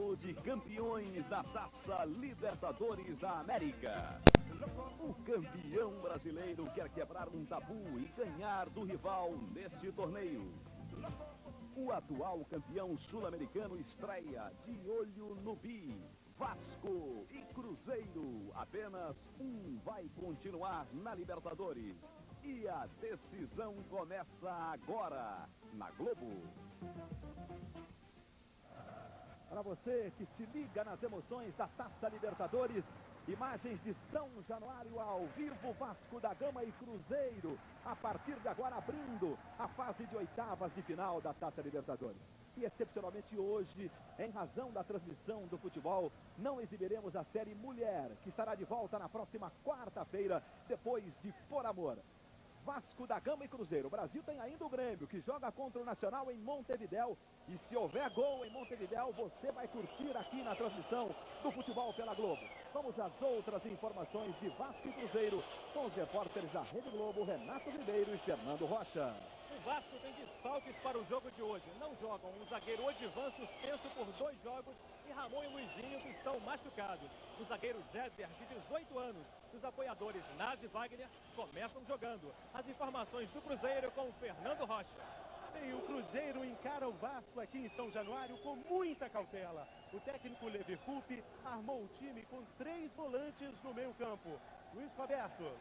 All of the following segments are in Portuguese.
Duelo de campeões da Taça Libertadores da América. O campeão brasileiro quer quebrar um tabu e ganhar do rival neste torneio. O atual campeão sul-americano estreia de olho no bi. Vasco e Cruzeiro, apenas um vai continuar na Libertadores. E a decisão começa agora, na Globo. Para você que se liga nas emoções da Taça Libertadores, imagens de São Januário ao vivo, Vasco da Gama e Cruzeiro, a partir de agora abrindo a fase de oitavas de final da Taça Libertadores. E excepcionalmente hoje, em razão da transmissão do futebol, não exibiremos a série Mulher, que estará de volta na próxima quarta-feira, depois de Por Amor. Vasco da Gama e Cruzeiro. O Brasil tem ainda o Grêmio, que joga contra o Nacional em Montevidéu. E se houver gol em Montevidéu, você vai curtir aqui na transmissão do Futebol pela Globo. Vamos às outras informações de Vasco e Cruzeiro, com os repórteres da Rede Globo, Renato Ribeiro e Fernando Rocha. O Vasco tem desfalques para o jogo de hoje. Não jogam o zagueiro Odivan, suspenso por 2 jogos, e Ramon e Luizinho, que estão machucados. O zagueiro Jéder, de 18 anos. Os apoiadores Nazi e Wagner começam jogando. As informações do Cruzeiro com o Fernando Rocha. E o Cruzeiro encara o Vasco aqui em São Januário com muita cautela. O técnico Levi Coupe armou o time com 3 volantes no meio campo. Luiz Roberto.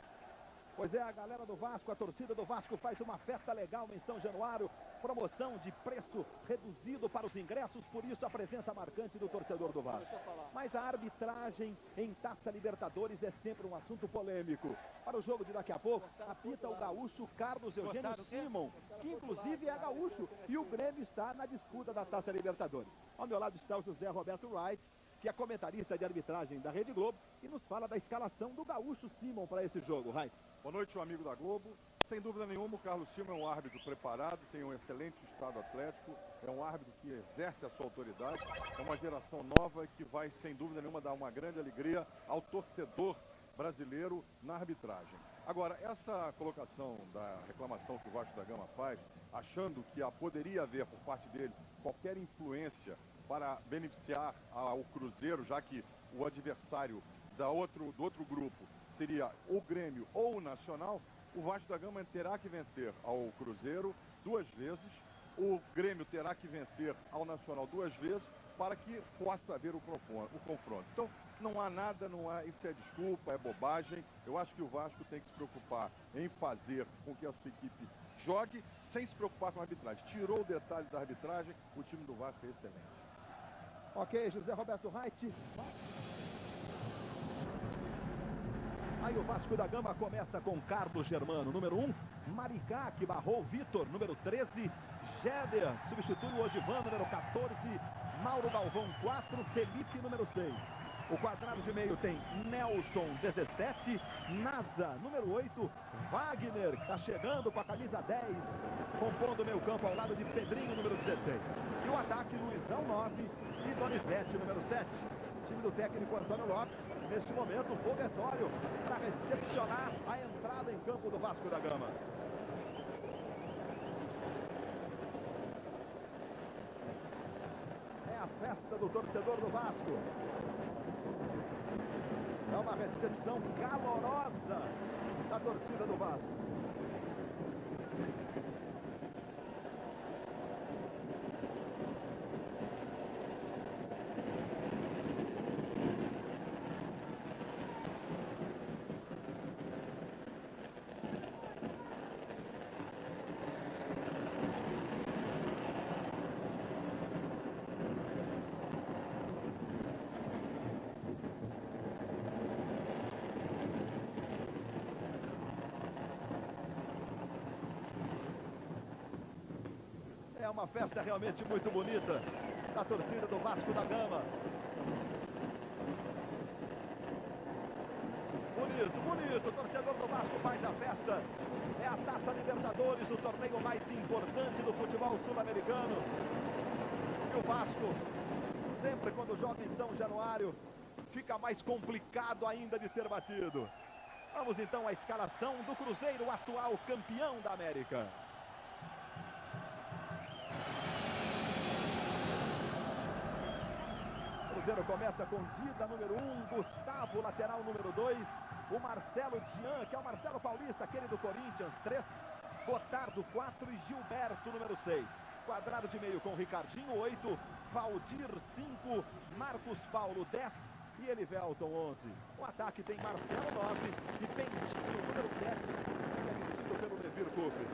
Pois é, a galera do Vasco, a torcida do Vasco faz uma festa legal em São Januário. Promoção de preço reduzido para os ingressos, por isso a presença marcante do torcedor do Vasco. Mas a arbitragem em Taça Libertadores é sempre um assunto polêmico. Para o jogo de daqui a pouco, apita o gaúcho Carlos Eugênio Simon, que inclusive é gaúcho, e o Grêmio está na disputa da Taça Libertadores. Ao meu lado está o José Roberto Wright, que é comentarista de arbitragem da Rede Globo, e nos fala da escalação do gaúcho Simon para esse jogo. Wright. Boa noite, um amigo da Globo. Sem dúvida nenhuma, o Carlos Simon é um árbitro preparado, tem um excelente estado atlético, é um árbitro que exerce a sua autoridade, é uma geração nova que vai, sem dúvida nenhuma, dar uma grande alegria ao torcedor brasileiro na arbitragem. Agora, essa colocação da reclamação que o Vasco da Gama faz, achando que poderia haver por parte dele qualquer influência para beneficiar o Cruzeiro, já que o adversário do outro grupo seria o Grêmio ou o Nacional, o Vasco da Gama terá que vencer ao Cruzeiro 2 vezes, o Grêmio terá que vencer ao Nacional 2 vezes, para que possa haver o confronto. Então, não há nada, isso é desculpa, é bobagem. Eu acho que o Vasco tem que se preocupar em fazer com que a sua equipe jogue sem se preocupar com a arbitragem. Tirou o detalhe da arbitragem, o time do Vasco é excelente. Ok, José Roberto Wright. Aí o Vasco da Gama começa com Carlos Germano, número 1. Maricá, que barrou Vitor, número 13. Jéder, substitui o Odivan, número 14. Mauro Galvão, 4. Felipe, número 6. O quadrado de meio tem Nelson, 17. Nasa, número 8. Wagner, que está chegando com a camisa 10. Compondo o meio campo ao lado de Pedrinho, número 16. E o ataque, Luizão, 9. E Donizete, número 7. O time do técnico Antônio Lopes, neste momento, foguetório para recepcionar a entrada em campo do Vasco da Gama. É a festa do torcedor do Vasco. É uma recepção calorosa da torcida do Vasco. É uma festa realmente muito bonita da torcida do Vasco da Gama. Bonito, bonito. O torcedor do Vasco faz a festa. É a Taça Libertadores, o torneio mais importante do futebol sul-americano. E o Vasco, sempre quando joga em São Januário, fica mais complicado ainda de ser batido. Vamos então à escalação do Cruzeiro, atual campeão da América. Cruzeiro começa com Dida, número 1, Gustavo, lateral número 2, o Marcelo Dian, que é o Marcelo Paulista, aquele do Corinthians, 3, Gotardo, 4 e Gilberto, número 6. Quadrado de meio com Ricardinho, 8, Valdir, 5, Marcos Paulo, 10 e Elivelton, 11. O ataque tem Marcelo, 9 e Pentinho, número 7, que é vestido pelo Levir Coupe.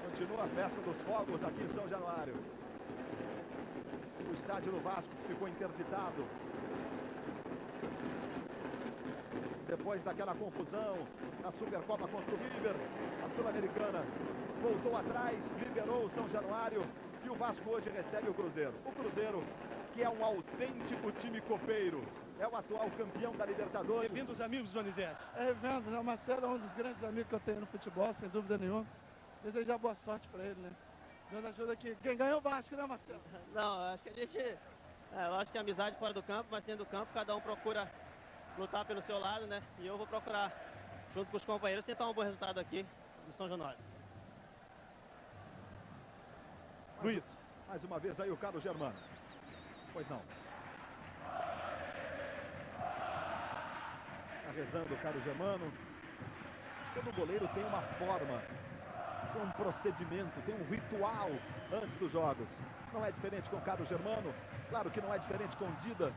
Continua a festa dos fogos aqui em São Januário. O estádio do Vasco ficou interditado depois daquela confusão na Supercopa contra o River. A Sul-Americana voltou atrás, liberou o São Januário e o Vasco hoje recebe o Cruzeiro. O Cruzeiro, que é um autêntico time copeiro, é o atual campeão da Libertadores. Bem-vindos, amigos, Donizete. Vendo, né? O Marcelo é um dos grandes amigos que eu tenho no futebol, sem dúvida nenhuma. Desejar boa sorte para ele, né? Dando ajuda aqui. Quem ganhou o Vasco, né, Marcelo? Não, acho que a gente... lógico que é amizade fora do campo, mas dentro do campo, cada um procura lutar pelo seu lado, né? E eu vou procurar, junto com os companheiros, tentar um bom resultado aqui do São Januário. Luiz, mais uma vez aí o Carlos Germano. Pois não. Tá rezando o Carlos Germano. Todo goleiro tem uma forma, tem um procedimento, tem um ritual antes dos jogos. Não é diferente com o Carlos Germano. Claro que não é diferente com o Dida,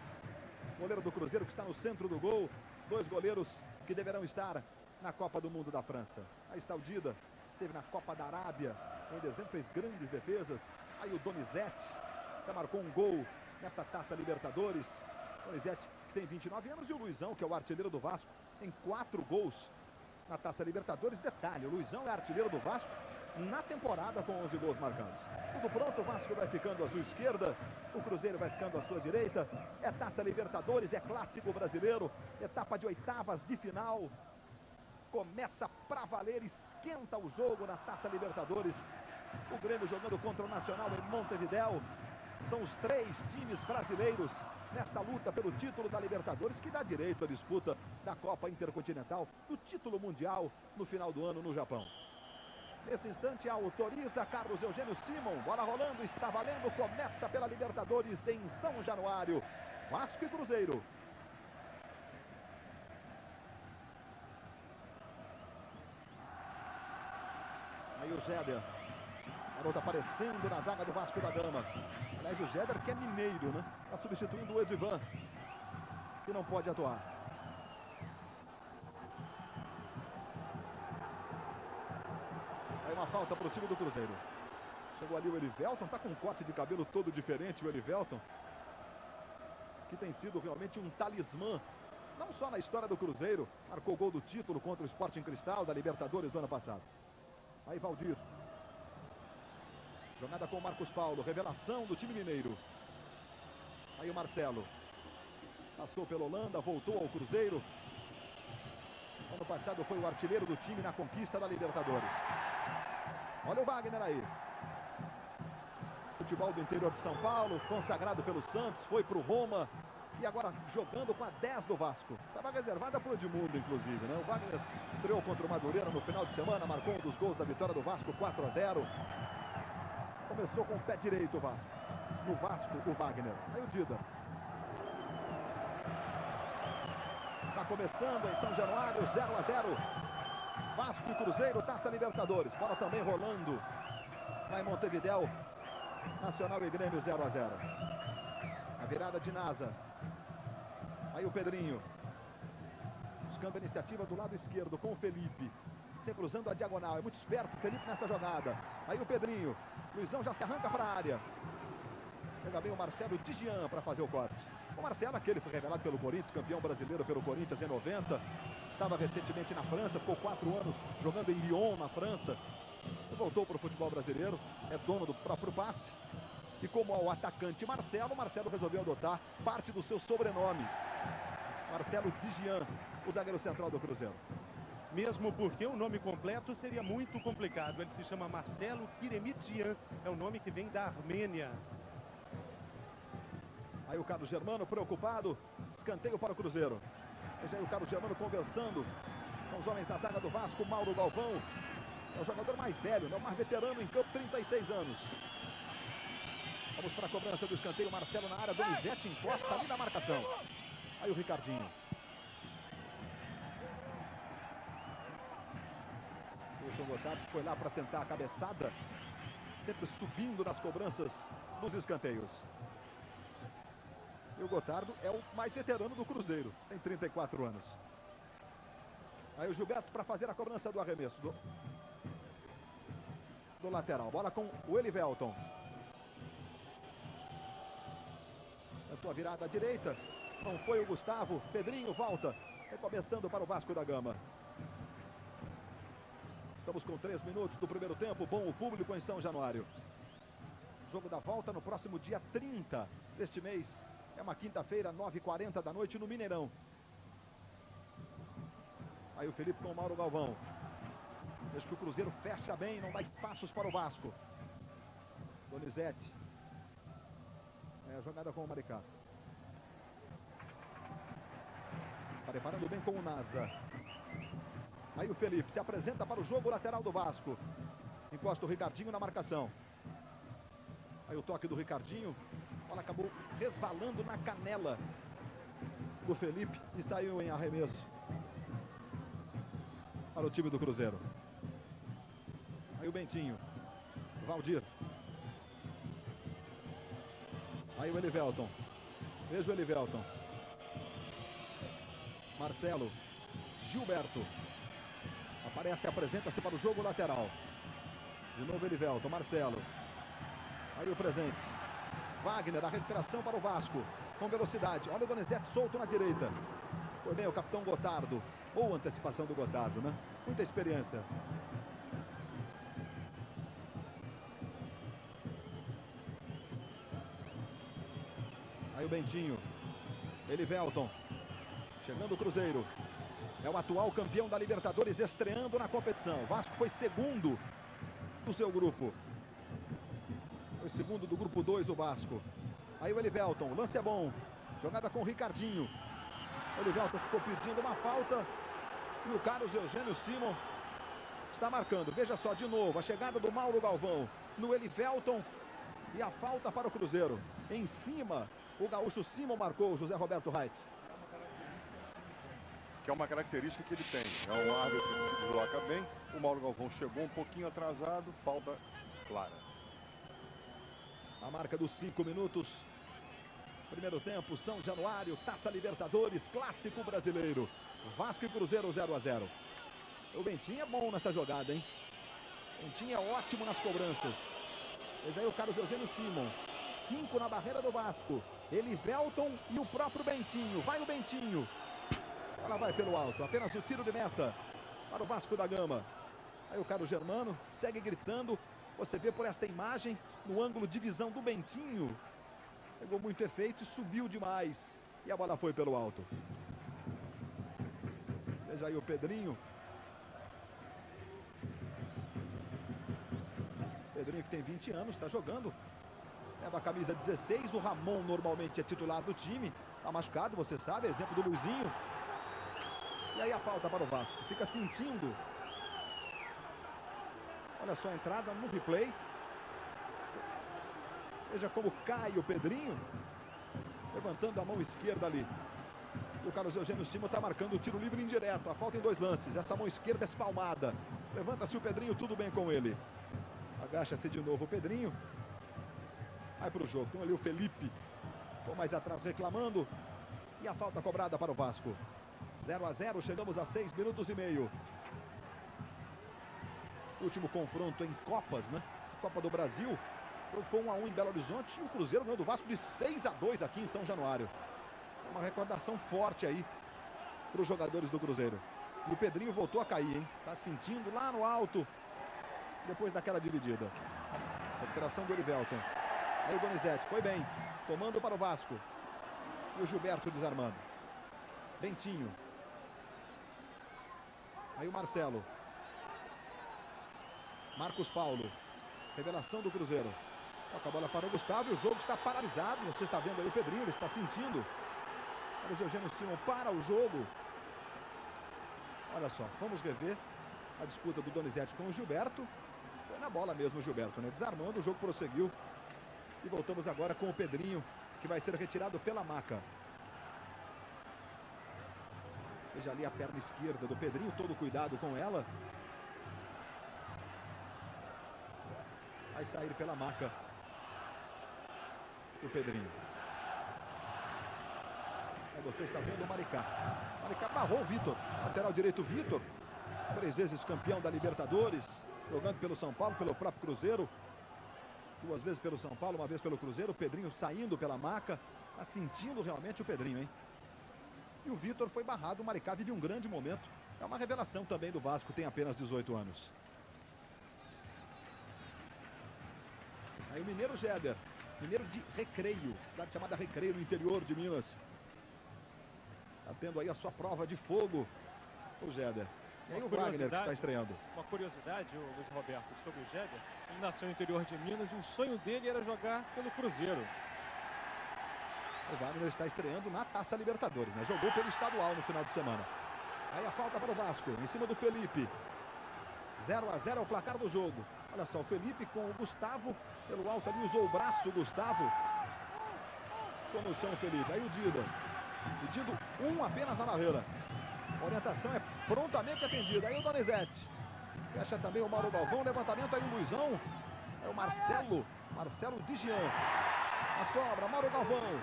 goleiro do Cruzeiro, que está no centro do gol. Dois goleiros que deverão estar na Copa do Mundo da França. Aí está o Dida, esteve na Copa da Arábia em dezembro, fez grandes defesas. Aí o Donizete já marcou um gol nesta Taça Libertadores. Donizete, que tem 29 anos, e o Luizão, que é o artilheiro do Vasco, tem 4 gols na Taça Libertadores. Detalhe, o Luizão é artilheiro do Vasco na temporada com 11 gols marcados. Tudo pronto, o Vasco vai ficando à sua esquerda, o Cruzeiro vai ficando à sua direita. É Taça Libertadores, é clássico brasileiro, etapa de oitavas de final. Começa pra valer, esquenta o jogo na Taça Libertadores. O Grêmio jogando contra o Nacional em Montevidéu. São os 3 times brasileiros nesta luta pelo título da Libertadores, que dá direito à disputa da Copa Intercontinental, do título mundial no final do ano no Japão. Nesse instante autoriza Carlos Eugênio Simon. Bola rolando, está valendo. Começa pela Libertadores em São Januário. Vasco e Cruzeiro. Aí o Jéder. Garoto aparecendo na zaga do Vasco da Gama. Aliás, o Jéder, que é mineiro, né? Está substituindo o Edivan, que não pode atuar. Aí uma falta para o time do Cruzeiro. Chegou ali o Elivelton, está com um corte de cabelo todo diferente, o Elivelton, que tem sido realmente um talismã, não só na história do Cruzeiro, marcou o gol do título contra o Sporting Cristal da Libertadores do ano passado. Aí Valdir. Jogada com o Marcos Paulo, revelação do time mineiro. Aí o Marcelo. Passou pela Holanda, voltou ao Cruzeiro. Ano passado foi o artilheiro do time na conquista da Libertadores. Olha o Wagner aí. Futebol do interior de São Paulo, consagrado pelo Santos, foi para o Roma. E agora jogando com a 10 do Vasco. Estava reservada para o Edmundo, inclusive, né? O Wagner estreou contra o Madureira no final de semana, marcou um dos gols da vitória do Vasco, 4-0. Começou com o pé direito o Vasco. No Vasco, o Wagner. Aí o Dida. Está começando em São Januário, 0-0. Vasco e Cruzeiro, Taça Libertadores. Bola também rolando lá em Montevidéu. Nacional e Grêmio, 0-0. A virada de Nasa. Aí o Pedrinho. Buscando a iniciativa do lado esquerdo com o Felipe. Sempre usando a diagonal. É muito esperto o Felipe nessa jogada. Aí o Pedrinho. Luizão já se arranca para a área. Chega bem o Marcelo Digian para fazer o corte. O Marcelo, aquele foi revelado pelo Corinthians, campeão brasileiro pelo Corinthians em 90. Estava recentemente na França, ficou 4 anos jogando em Lyon, na França. Voltou para o futebol brasileiro, é dono do próprio passe. E como ao atacante Marcelo, Marcelo resolveu adotar parte do seu sobrenome. Marcelo Digian, o zagueiro central do Cruzeiro. Mesmo porque o nome completo seria muito complicado. Ele se chama Marcelo Kiremitian, é o nome que vem da Armênia. Aí o Carlos Germano preocupado, escanteio para o Cruzeiro. Veja aí o Carlos Germano conversando com os homens da zaga do Vasco. Mauro Galvão é o jogador mais velho, né? O mais veterano em campo, 36 anos. Vamos para a cobrança do escanteio. Marcelo na área. Donizete encosta ali na marcação. Aí o Ricardinho. Wilson Gotardo foi lá para tentar a cabeçada. Sempre subindo nas cobranças dos escanteios. E o Gotardo é o mais veterano do Cruzeiro. Tem 34 anos. Aí o Gilberto para fazer a cobrança do arremesso. Do lateral. Bola com o Elivelton. Tentou a virada à direita. Não foi o Gustavo. Pedrinho volta. Recomeçando para o Vasco da Gama. Estamos com 3 minutos do primeiro tempo. Bom o público em São Januário. Jogo da volta no próximo dia 30 deste mês. É uma quinta-feira, 9h40 da noite no Mineirão. Aí o Felipe com o Mauro Galvão. Veja que o Cruzeiro fecha bem, não dá espaços para o Vasco. Donizete. É a jogada com o Maricá. Está preparando bem com o Nasa. Aí o Felipe se apresenta para o jogo lateral do Vasco. Encosta o Ricardinho na marcação. Aí o toque do Ricardinho. A bola acabou resvalando na canela do Felipe e saiu em arremesso para o time do Cruzeiro. Aí o Bentinho. Valdir. Aí o Elivelton. Veja o Elivelton. Marcelo. Gilberto. Aparece, apresenta-se para o jogo lateral. De novo Elivelton. Marcelo. Aí o presente. Wagner, a recuperação para o Vasco. Com velocidade. Olha o Donizete solto na direita. Foi bem o capitão Gotardo. Ou antecipação do Gotardo, né? Muita experiência. Aí o Bentinho. Elivelton. Chegando o Cruzeiro. É o atual campeão da Libertadores, estreando na competição. O Vasco foi segundo do seu grupo. Foi segundo do grupo 2 do Vasco. Aí o Elivelton, lance é bom. Jogada com o Ricardinho. O Elivelton ficou pedindo uma falta. E o Carlos Eugênio Simon está marcando. Veja só, de novo, a chegada do Mauro Galvão no Elivelton. E a falta para o Cruzeiro. Em cima, o gaúcho Simon marcou o José Roberto Reit. Que é uma característica que ele tem. É um árbitro que se desloca bem. O Mauro Galvão chegou um pouquinho atrasado. Falta clara. A marca dos 5 minutos. Primeiro tempo, São Januário, Taça Libertadores, Clássico Brasileiro. Vasco e Cruzeiro 0-0. O Bentinho é bom nessa jogada, hein? O Bentinho é ótimo nas cobranças. Veja aí o Carlos Eugênio Simon. 5 na barreira do Vasco. Elivelton e o próprio Bentinho. Vai o Bentinho. Ela vai pelo alto. Apenas o tiro de meta para o Vasco da Gama. Aí o Carlos Germano segue gritando. Você vê por esta imagem, no ângulo de visão do Bentinho. Pegou muito efeito e subiu demais. E a bola foi pelo alto. Veja aí o Pedrinho. Pedrinho que tem 20 anos, está jogando. Leva a camisa 16. O Ramon normalmente é titular do time. Está machucado, você sabe. Exemplo do Luizinho. E aí a falta para o Vasco. Fica sentindo. Olha só a entrada no replay. Veja como cai o Pedrinho. Levantando a mão esquerda ali. E o Carlos Eugênio Simon está marcando o tiro livre indireto. A falta em 2 lances. Essa mão esquerda é espalmada. Levanta-se o Pedrinho, tudo bem com ele. Agacha-se de novo o Pedrinho. Vai para o jogo. Então ali o Felipe. Ficou mais atrás reclamando. E a falta cobrada para o Vasco. 0-0, chegamos a 6 minutos e meio. Último confronto em Copas, né? Copa do Brasil. Foi 1-1 em Belo Horizonte e o Cruzeiro ganhou do Vasco de 6-2 aqui em São Januário. Uma recordação forte aí para os jogadores do Cruzeiro. E o Pedrinho voltou a cair, hein? Tá sentindo lá no alto depois daquela dividida. Recuperação do Elivelton. Aí o Donizete, foi bem. Comando para o Vasco. E o Gilberto desarmando. Bentinho. Aí o Marcelo. Marcos Paulo. Revelação do Cruzeiro. Toca a bola para o Gustavo e o jogo está paralisado. Você está vendo aí o Pedrinho, ele está sentindo. Olha o Eugênio Simon para o jogo. Olha só, vamos rever a disputa do Donizete com o Gilberto. Foi na bola mesmo o Gilberto, né? Desarmando, o jogo prosseguiu. E voltamos agora com o Pedrinho, que vai ser retirado pela maca. Veja ali a perna esquerda do Pedrinho, todo cuidado com ela. Vai sair pela maca o Pedrinho. Aí você está vendo o Maricá. Maricá barrou o Vitor. Lateral direito Vitor. 3 vezes campeão da Libertadores. Jogando pelo São Paulo, pelo próprio Cruzeiro. 2 vezes pelo São Paulo, 1 vez pelo Cruzeiro. O Pedrinho saindo pela maca. Está sentindo realmente o Pedrinho, hein? E o Vitor foi barrado. O Maricá vive um grande momento. É uma revelação também do Vasco. Tem apenas 18 anos. Aí o Mineiro Jéder. Mineiro de Recreio. Cidade chamada Recreio, no interior de Minas. Está tendo aí a sua prova de fogo, o Jéder. E aí o Wagner que está estreando. Uma curiosidade, o Luiz Roberto, sobre o Jéder. Ele nasceu no interior de Minas e o sonho dele era jogar pelo Cruzeiro. O Wagner está estreando na Taça Libertadores, né? Jogou pelo estadual no final de semana. Aí a falta para o Vasco, em cima do Felipe. 0-0 é o placar do jogo. Olha só, o Felipe com o Gustavo, pelo alto ali, usou o braço, o Gustavo. Ficou no chão o Felipe. Aí o Dida. Pedindo 1 apenas na barreira. A orientação é prontamente atendida. Aí o Donizete. Fecha também o Mauro Galvão. Levantamento aí o Luizão. É o Marcelo. Marcelo Digian. A sobra, Mauro Galvão.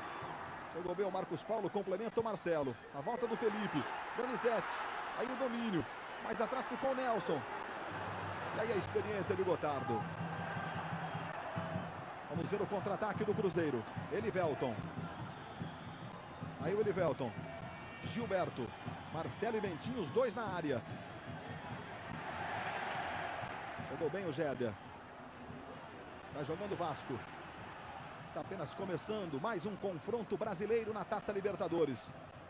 Jogou bem o Marcos Paulo. Complementa o Marcelo. A volta do Felipe. Donizete. Aí o domínio. Mais atrás ficou o Nelson. E aí a experiência de Gotardo. Vamos ver o contra-ataque do Cruzeiro. Elivelton. Aí o Elivelton. Gilberto. Marcelo e Bentinho, os dois na área. Jogou bem o Jéder. Vai jogando o Vasco. Está apenas começando mais um confronto brasileiro na Taça Libertadores.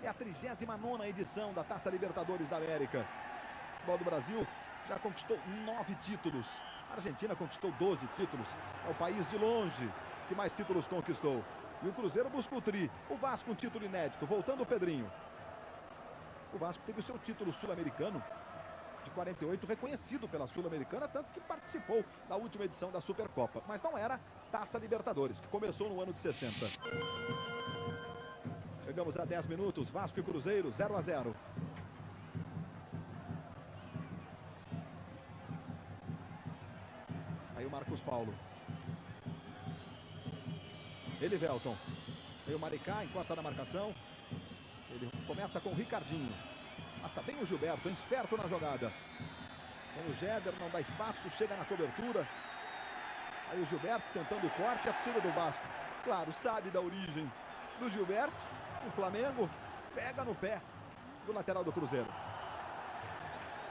É a 39ª edição da Taça Libertadores da América. O futebol do Brasil já conquistou 9 títulos. A Argentina conquistou 12 títulos. É o país de longe que mais títulos conquistou. E o Cruzeiro busca o tri. O Vasco um título inédito. Voltando o Pedrinho. O Vasco teve o seu título sul-americano de 48 reconhecido pela Sul-Americana, tanto que participou da última edição da Supercopa. Mas não era Taça Libertadores, que começou no ano de 60. Chegamos a 10 minutos. Vasco e Cruzeiro 0-0. Aí o Marcos Paulo. Elivelton. Aí o Maricá encosta na marcação. Ele começa com o Ricardinho. Passa bem o Gilberto, esperto na jogada. Tem o Jéder, não dá espaço, chega na cobertura. Aí o Gilberto tentando o corte, a torcida do Vasco. Claro, sabe da origem do Gilberto. O Flamengo pega no pé do lateral do Cruzeiro.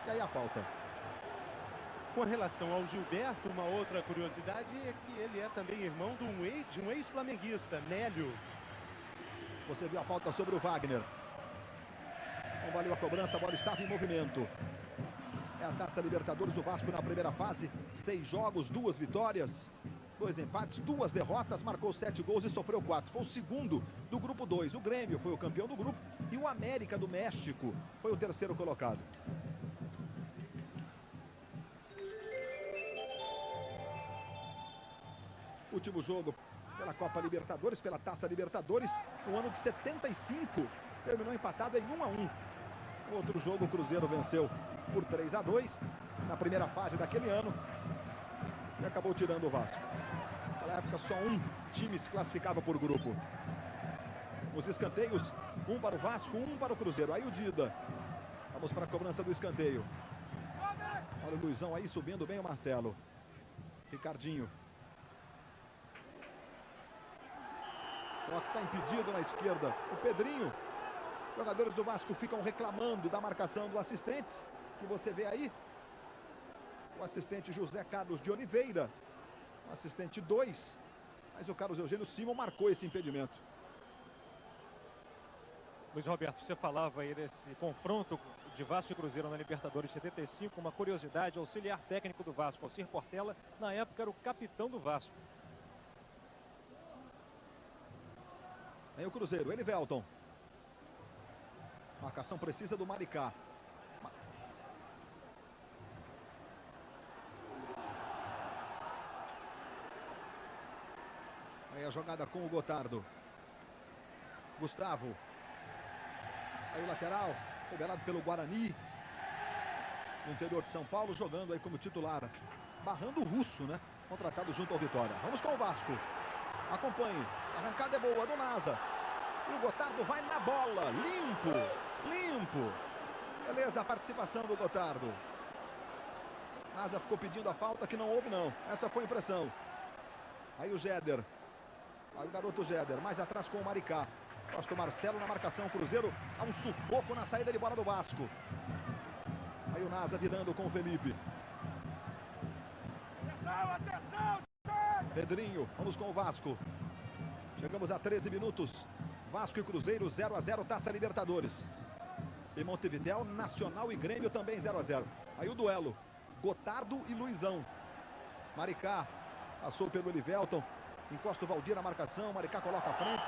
E aí a falta. Com relação ao Gilberto, uma outra curiosidade é que ele é também irmão de um ex-flamenguista, Nélio. Você viu a falta sobre o Wagner. Não valeu a cobrança, a bola estava em movimento. É a Taça Libertadores, o Vasco na primeira fase. 6 jogos, 2 vitórias, 2 empates, 2 derrotas. Marcou 7 gols e sofreu 4. Foi o segundo do grupo 2. O Grêmio foi o campeão do grupo. E o América do México foi o terceiro colocado. Último jogo pela Copa Libertadores, pela Taça Libertadores, no ano de 75. Terminou empatado em 1-1. Outro jogo, o Cruzeiro venceu por 3-2 na primeira fase daquele ano e acabou tirando o Vasco. Naquela época só um time se classificava por grupo. Os escanteios, um para o Vasco, um para o Cruzeiro. Aí o Dida. Vamos para a cobrança do escanteio. Olha o Luizão aí subindo bem o Marcelo. Ricardinho. O que está impedido na esquerda. O Pedrinho. Jogadores do Vasco ficam reclamando da marcação do assistente, que você vê aí. O assistente José Carlos de Oliveira. O assistente 2. Mas o Carlos Eugênio Simon marcou esse impedimento. Luiz Roberto, você falava aí desse confronto de Vasco e Cruzeiro na Libertadores de 75. Uma curiosidade, auxiliar técnico do Vasco, Alcir Portela, na época era o capitão do Vasco. Aí o Cruzeiro, Elivelton. Marcação precisa do Maricá. Aí a jogada com o Gotardo. Gustavo. Aí o lateral, liberado pelo Guarani. No interior de São Paulo, jogando aí como titular. Barrando o Russo, né? Contratado junto ao Vitória. Vamos com o Vasco. Acompanhe. A arrancada é boa do Nasa. E o Gotardo vai na bola. Limpo. Limpo. Beleza a participação do Gotardo. Nasa ficou pedindo a falta que não houve não. Essa foi a impressão. Aí o Jéder. Aí o garoto Jéder. Mais atrás com o Maricá. Gosta o Marcelo na marcação. Cruzeiro há um sufoco na saída de bola do Vasco. Aí o Nasa virando com o Felipe. Pedrinho, vamos com o Vasco. Chegamos a 13 minutos. Vasco e Cruzeiro 0 a 0, Taça Libertadores. Em Montevidéu, Nacional e Grêmio também 0 a 0. Aí o duelo, Gotardo e Luizão. Maricá passou pelo Elivelton. Encosta o Valdir na marcação. Maricá coloca a frente.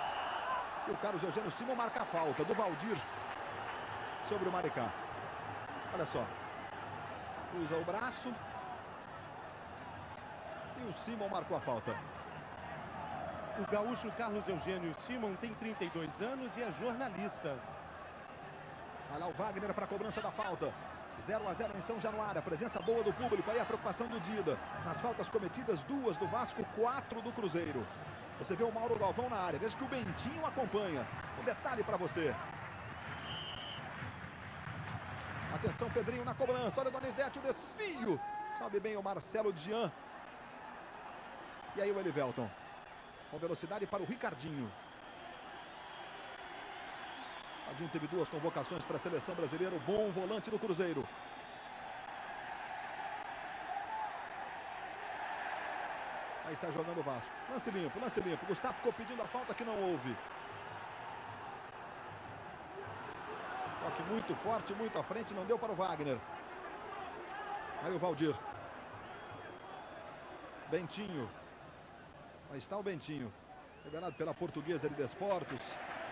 E o Carlos Eugênio Simon marca a falta do Valdir sobre o Maricá. Olha só. Usa o braço. E o Simon marcou a falta. O gaúcho Carlos Eugênio Simon tem 32 anos e é jornalista. Olha lá o Wagner para a cobrança da falta. 0 a 0 em São Januário. A presença boa do público. Aí a preocupação do Dida. Nas faltas cometidas, 2 do Vasco, 4 do Cruzeiro. Você vê o Mauro Galvão na área. Veja que o Bentinho acompanha. Um detalhe para você. Atenção, Pedrinho na cobrança. Olha o Donizete, o desfio. Sobe bem o Marcelo Dian. E aí o Elivelton. Com velocidade para o Ricardinho. O Ricardinho teve 2 convocações para a seleção brasileira. O bom volante do Cruzeiro. Aí sai jogando o Vasco. Lance limpo, lance limpo. Gustavo ficou pedindo a falta que não houve. Toque muito forte, muito à frente. Não deu para o Wagner. Aí o Valdir. Bentinho. Aí está o Bentinho. Revelado pela Portuguesa de Desportos.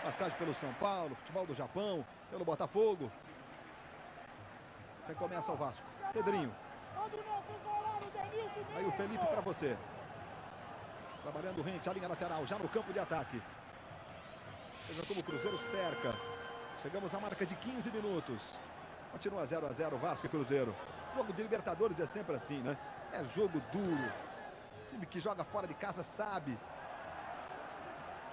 Passagem pelo São Paulo. Futebol do Japão. Pelo Botafogo. Recomeça o Vasco. Pedrinho. Aí o Felipe para você. Trabalhando rente, a linha lateral, já no campo de ataque. Veja como o Cruzeiro cerca. Chegamos à marca de 15 minutos. Continua 0 a 0, Vasco e Cruzeiro. Jogo de Libertadores é sempre assim, né? É jogo duro. O time que joga fora de casa sabe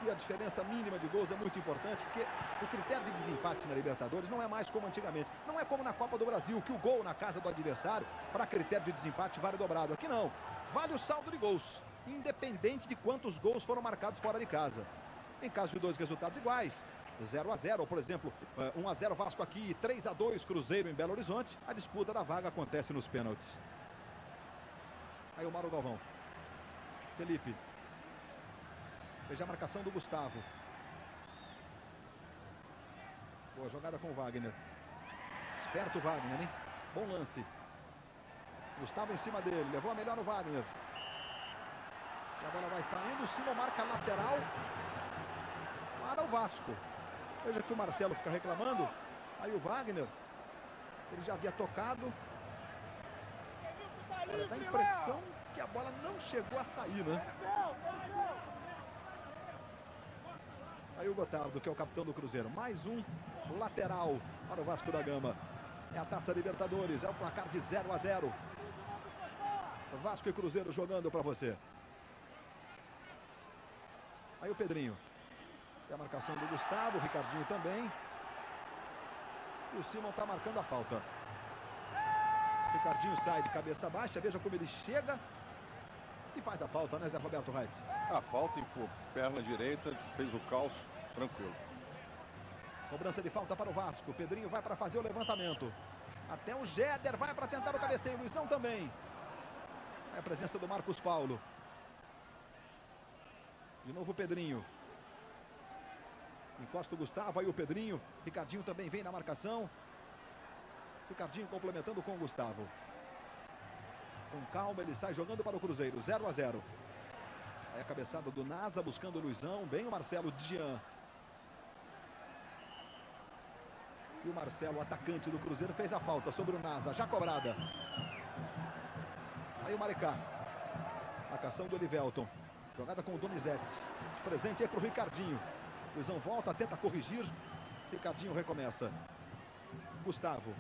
que a diferença mínima de gols é muito importante, porque o critério de desempate na Libertadores não é mais como antigamente. Não é como na Copa do Brasil, que o gol na casa do adversário, para critério de desempate, vale dobrado. Aqui não. Vale o saldo de gols, independente de quantos gols foram marcados fora de casa. Em caso de 2 resultados iguais, 0 a 0, ou por exemplo, 1 a 0 Vasco aqui, 3 a 2 Cruzeiro em Belo Horizonte, a disputa da vaga acontece nos pênaltis. Aí o Mauro Galvão. Felipe. Veja a marcação do Gustavo. Boa jogada com o Wagner. Esperto o Wagner, hein? Bom lance. Gustavo em cima dele, levou a melhor no Wagner. E a bola vai saindo, o Simon marca lateral para o Vasco. Veja que o Marcelo fica reclamando. Aí o Wagner, ele já havia tocado. Olha, dá a impressão que a bola não chegou a sair, né? Aí o Gotardo, que é o capitão do Cruzeiro. Mais um lateral para o Vasco da Gama. É a Taça Libertadores, é o placar de 0 a 0. Vasco e Cruzeiro jogando para você. Aí o Pedrinho. É a marcação do Gustavo, o Ricardinho também. E o Simon está marcando a falta. O Ricardinho sai de cabeça baixa, veja como ele chega e faz a falta, né, Zé Roberto Reitz? A falta, empurrou perna direita, fez o calço, tranquilo. Cobrança de falta para o Vasco. Pedrinho vai para fazer o levantamento. Até o Jéder vai para tentar o cabeceio. Luizão também. É a presença do Marcos Paulo. De novo o Pedrinho. Encosta o Gustavo, aí o Pedrinho. Ricardinho também vem na marcação. Ricardinho complementando com o Gustavo. Com calma ele sai jogando para o Cruzeiro. 0 a 0. Aí a cabeçada do Nasa buscando o Luizão. Bem o Marcelo Dian. E o Marcelo, atacante do Cruzeiro, fez a falta sobre o Nasa. Já cobrada. Aí o Maricá. Marcação do Elivelton. Jogada com o Donizete. Presente aí para o Ricardinho. Luizão volta, tenta corrigir. Ricardinho recomeça. Gustavo.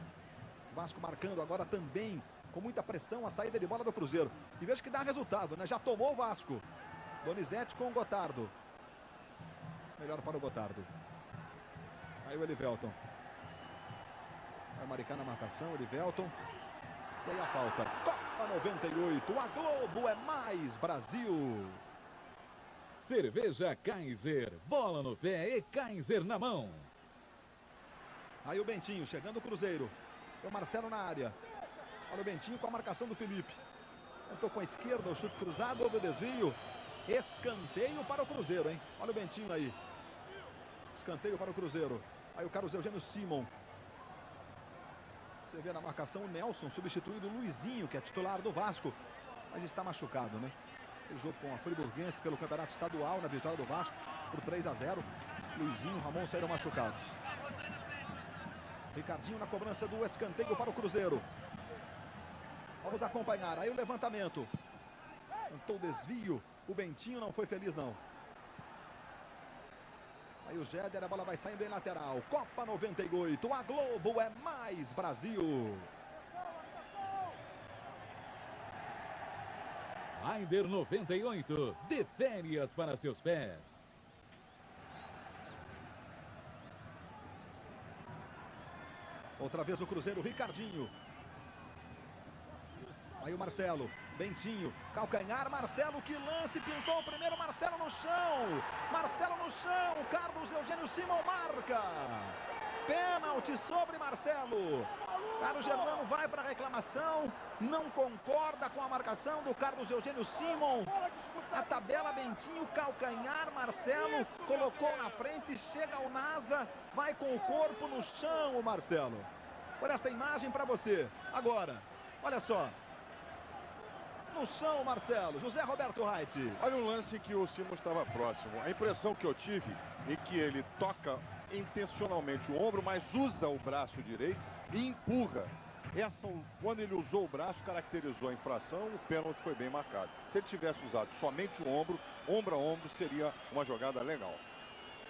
Vasco marcando agora também, com muita pressão, a saída de bola do Cruzeiro. E veja que dá resultado, né? Já tomou o Vasco. Donizete com o Gotardo. Melhor para o Gotardo. Aí o Elivelton. Vai maricar na marcação, Elivelton. E aí a falta. Copa 98, a Globo é mais Brasil. Cerveja Kaiser, bola no pé e Kaiser na mão. Aí o Bentinho, chegando o Cruzeiro. Tem o Marcelo na área. Olha o Bentinho com a marcação do Felipe. Tentou com a esquerda, o chute cruzado, houve o desvio. Escanteio para o Cruzeiro, hein? Olha o Bentinho aí. Escanteio para o Cruzeiro. Aí o Carlos Eugênio Simon. Você vê na marcação o Nelson, substituindo o Luizinho, que é titular do Vasco. Mas está machucado, né? Ele jogou com a Friburguense pelo Campeonato Estadual na vitória do Vasco por 3-0. Luizinho e Ramon saíram machucados. Ricardinho na cobrança do escanteio para o Cruzeiro. Vamos acompanhar. Aí o levantamento. Tentou o desvio. O Bentinho não foi feliz, não. Aí o Jéder, a bola vai saindo em lateral. Copa 98, a Globo é mais Brasil. Raider 98, de férias para seus pés. Outra vez no Cruzeiro, Ricardinho. Aí o Marcelo, Bentinho, calcanhar, Marcelo, que lance, pintou o primeiro, Marcelo no chão. Marcelo no chão, Carlos Eugênio Simon marca. Pênalti sobre Marcelo. Carlos Germano vai para a reclamação, não concorda com a marcação do Carlos Eugênio Simon. A tabela, Bentinho, calcanhar, Marcelo, colocou na frente, chega ao NASA, vai com o corpo no chão, o Marcelo. Olha esta imagem para você. Agora, olha só. No chão, Marcelo. José Roberto Reit. Olha um lance em que o Simon estava próximo. A impressão que eu tive é que ele toca intencionalmente o ombro, mas usa o braço direito e empurra. Quando ele usou o braço, caracterizou a infração, o pênalti foi bem marcado. Se ele tivesse usado somente o ombro a ombro, seria uma jogada legal.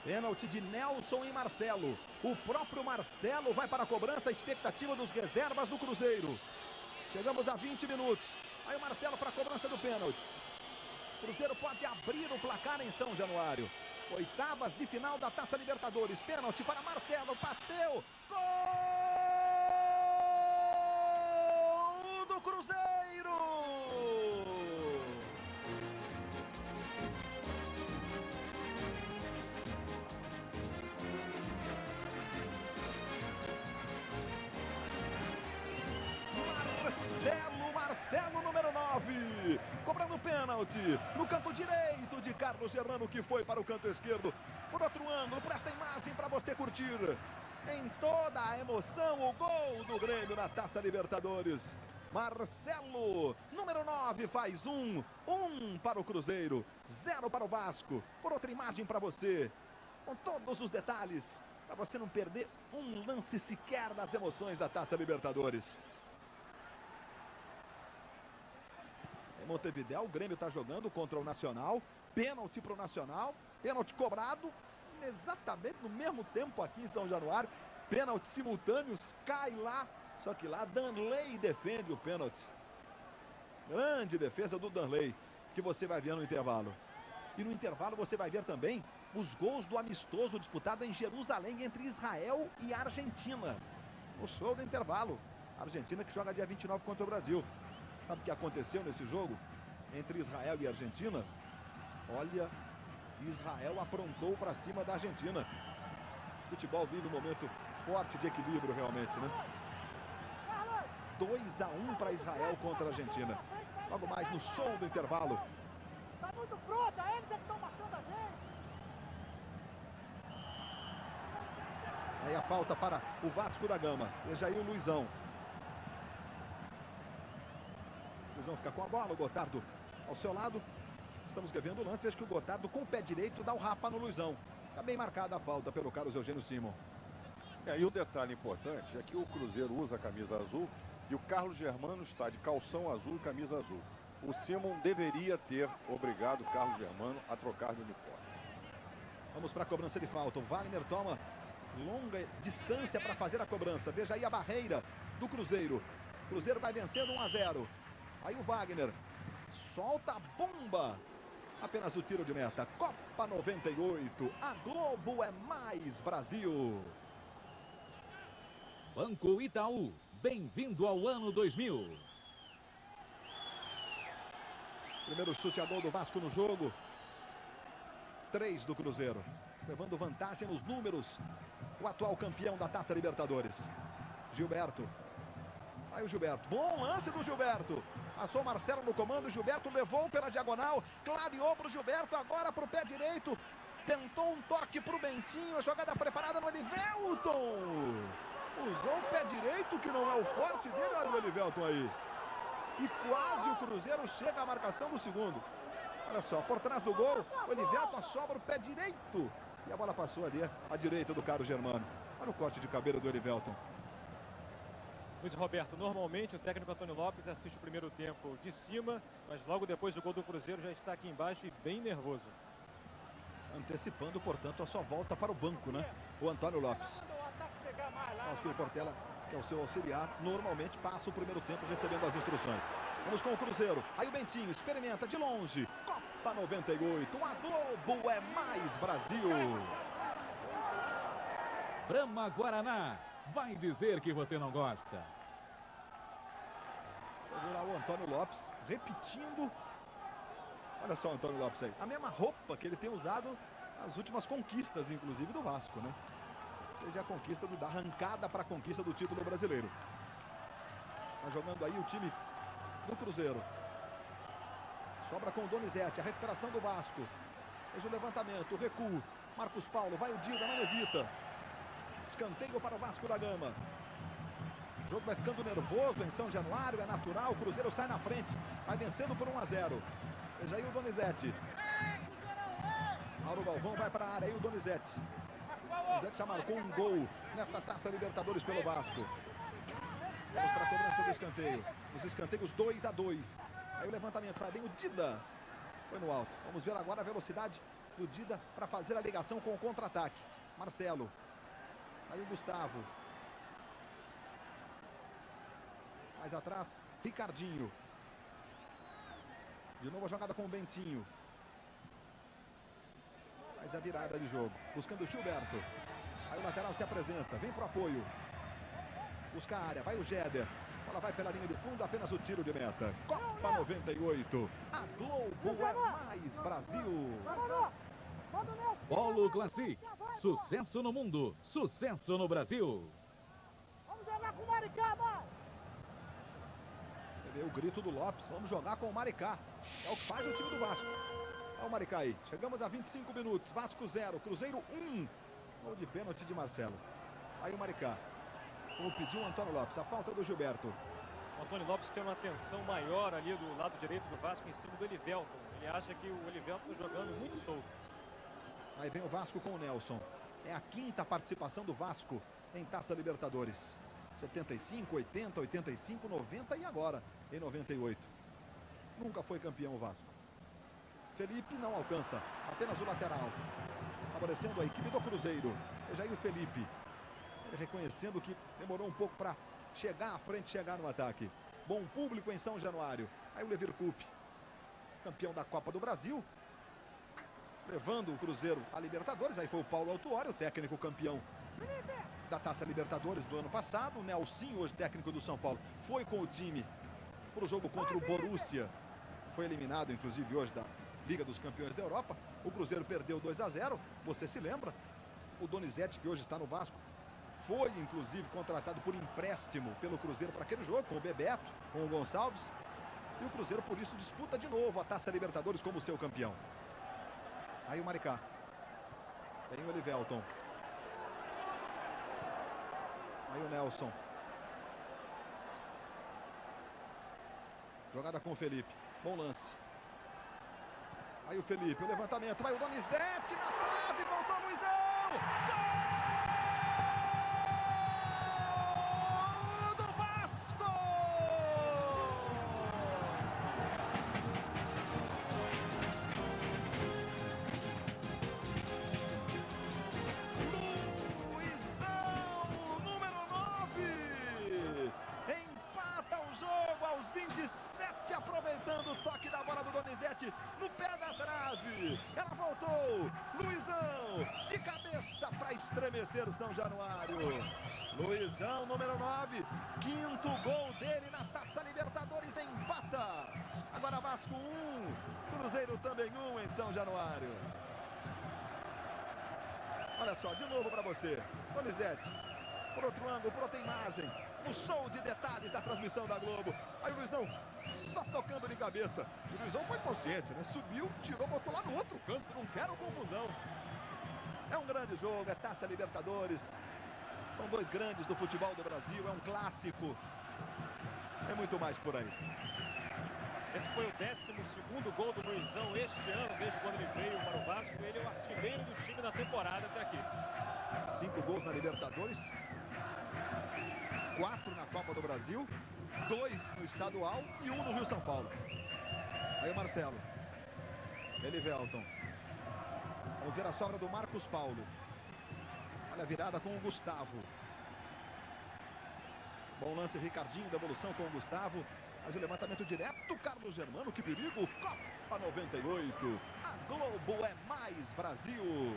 Pênalti de Nelson e Marcelo. O próprio Marcelo vai para a cobrança, a expectativa dos reservas do Cruzeiro. Chegamos a 20 minutos. Aí o Marcelo para a cobrança do pênalti. Cruzeiro pode abrir o placar em São Januário. Oitavas de final da Taça Libertadores. Pênalti para Marcelo. Bateu. Gol do Cruzeiro. Marcelo, número 9, cobrando pênalti no canto direito de Carlos Germano, que foi para o canto esquerdo. Por outro ângulo, por esta imagem para você curtir. Em toda a emoção, o gol do Grêmio na Taça Libertadores. Marcelo, número 9, faz 1 para o Cruzeiro, 0 para o Vasco. Por outra imagem para você, com todos os detalhes, para você não perder um lance sequer das emoções da Taça Libertadores. Montevidéu, o Grêmio está jogando contra o Nacional, pênalti para o Nacional, pênalti cobrado exatamente no mesmo tempo aqui em São Januário, pênalti simultâneos, cai lá, só que lá Danley defende o pênalti. Grande defesa do Danley, que você vai ver no intervalo. E no intervalo você vai ver também os gols do amistoso disputado em Jerusalém entre Israel e Argentina. O show do intervalo. A Argentina que joga dia 29 contra o Brasil. Sabe o que aconteceu nesse jogo entre Israel e Argentina? Olha, Israel aprontou para cima da Argentina. O futebol vive um momento forte de equilíbrio realmente, né? 2-1 para Israel contra a Argentina. Logo mais no show do intervalo. Tá muito pronta, eles é que estão marcando a gente. Aí a falta para o Vasco da Gama. Veja aí o Luizão. Luizão fica com a bola, o Gotardo ao seu lado. Estamos revendo o lance, veja que o Gotardo com o pé direito dá o rapa no Luizão. Está bem marcada a falta pelo Carlos Eugênio Simon. E o detalhe importante é que o Cruzeiro usa a camisa azul e o Carlos Germano está de calção azul e camisa azul. o Simon deveria ter obrigado o Carlos Germano a trocar de uniforme. Vamos para a cobrança de falta. O Wagner toma longa distância para fazer a cobrança. Veja aí a barreira do Cruzeiro. Cruzeiro vai vencendo 1-0. Aí o Wagner solta a bomba. Apenas o tiro de meta. Copa 98. A Globo é mais Brasil. Banco Itaú. Bem-vindo ao ano 2000. Primeiro chute a gol do Vasco no jogo. 3 do Cruzeiro. Levando vantagem nos números. O atual campeão da Taça Libertadores. Gilberto. Aí o Gilberto. Bom lance do Gilberto. Passou Marcelo no comando. Gilberto levou pela diagonal. Clareou para o Gilberto. Agora para o pé direito. Tentou um toque para o Bentinho. A jogada preparada no Elivelton. Usou o pé direito, que não é o forte dele. Olha o Elivelton aí. E quase o Cruzeiro chega à marcação do segundo. Olha só, por trás do gol, o Elivelton sobra o pé direito. E a bola passou ali à direita do Carlos Germano. Olha o corte de cabelo do Elivelton. Luiz Roberto, normalmente o técnico Antônio Lopes assiste o primeiro tempo de cima, mas logo depois do gol do Cruzeiro já está aqui embaixo e bem nervoso. Antecipando, portanto, a sua volta para o banco, né? O Antônio Lopes. Alcir Portela, que é o seu auxiliar, normalmente passa o primeiro tempo recebendo as instruções. Vamos com o Cruzeiro. Aí o Bentinho experimenta de longe. Copa 98. A Globo é mais Brasil. Brahma Guaraná. Vai dizer que você não gosta. Segura o Antônio Lopes repetindo. Olha só o Antônio Lopes aí. A mesma roupa que ele tem usado nas últimas conquistas, inclusive, do Vasco, né? Seja a conquista da arrancada para a conquista do título brasileiro. Tá jogando aí o time do Cruzeiro. Sobra com o Donizete. A recuperação do Vasco. Fez o levantamento, o recuo. Marcos Paulo, vai o Dida, não evita. Escanteio para o Vasco da Gama. O jogo vai ficando nervoso em São Januário, é natural. O Cruzeiro sai na frente, vai vencendo por 1-0. Veja aí o Donizete. Mauro Galvão vai para a área, aí o Donizete. Donizete já marcou um gol nesta Taça Libertadores pelo Vasco. Vamos para a cobrança do escanteio. Os escanteios 2-2. Aí o levantamento, vai bem o Dida. Foi no alto. Vamos ver agora a velocidade do Dida para fazer a ligação com o contra-ataque. Marcelo. Aí o Gustavo. Mais atrás, Ricardinho. De novo a jogada com o Bentinho. Faz a virada de jogo. Buscando o Gilberto. Aí o lateral se apresenta. Vem pro apoio. Busca a área. Vai o Jéder. Ela vai pela linha de fundo. Apenas o tiro de meta. Copa 98. A Globo é mais Brasil. Polo Classic. Sucesso no mundo. Sucesso no Brasil. Vamos jogar com o Maricá, mano. Você vê o grito do Lopes. Vamos jogar com o Maricá. É o que faz o time do Vasco. Olha o Maricá aí. Chegamos a 25 minutos. Vasco 0. Cruzeiro 1. Gol de pênalti de Marcelo. Aí o Maricá. Como pediu o Antônio Lopes. A falta do Gilberto. O Antônio Lopes tem uma atenção maior ali do lado direito do Vasco em cima do Elivelton. Ele acha que o Elivelton está jogando muito solto. Aí vem o Vasco com o Nelson. É a quinta participação do Vasco em Taça Libertadores. 75, 80, 85, 90 e agora em 98. Nunca foi campeão o Vasco. Felipe não alcança. Apenas o lateral. Favorecendo a equipe do Cruzeiro. Veja aí o Felipe. Ele reconhecendo que demorou um pouco para chegar à frente, chegar no ataque. Bom público em São Januário. Aí o Levir Coupe. Campeão da Copa do Brasil. Levando o Cruzeiro a Libertadores. Aí foi o Paulo Autuori, o técnico campeão da Taça Libertadores do ano passado. O Nelsinho, hoje técnico do São Paulo, foi com o time para o jogo contra o Borussia. Foi eliminado, inclusive, hoje da Liga dos Campeões da Europa. O Cruzeiro perdeu 2-0. Você se lembra? O Donizete, que hoje está no Vasco, foi, inclusive, contratado por empréstimo pelo Cruzeiro para aquele jogo, com o Bebeto, com o Gonçalves. E o Cruzeiro, por isso, disputa de novo a Taça Libertadores como seu campeão. Aí o Maricá. Tem o Elivelton. Aí o Nelson. Jogada com o Felipe. Bom lance. Aí o Felipe, o levantamento. Vai o Donizete na trave. Voltou o Luizão. Gol do Vasco! do Donizete no pé da trave. Ela voltou. Luizão de cabeça para estremecer o São Januário. Luizão, número 9. Quinto gol dele na Taça Libertadores. Empata. Agora Vasco 1. Cruzeiro também 1 em São Januário. Olha só, de novo para você. Donizete. Por outro ângulo, por outra imagem. O show de detalhes da transmissão da Globo. Aí o Luizão só tocando de cabeça. O Luizão foi consciente, né? Subiu, tirou, botou lá no outro canto. Não quero confusão. É um grande jogo, é Taça Libertadores. São dois grandes do futebol do Brasil, é um clássico. É muito mais por aí. Esse foi o 12º gol do Luizão este ano, desde quando ele veio para o Vasco. Ele é o artilheiro do time da temporada até aqui. 5 gols na Libertadores. 4 na Copa do Brasil. 2 no estadual e 1 no Rio São Paulo. Aí o Marcelo. Elivelton. Vamos ver a sobra do Marcos Paulo. Olha a virada com o Gustavo. Bom lance, Ricardinho, devolução com o Gustavo. Mas o levantamento direto, Carlos Germano, que perigo. Copa 98. A Globo é mais Brasil.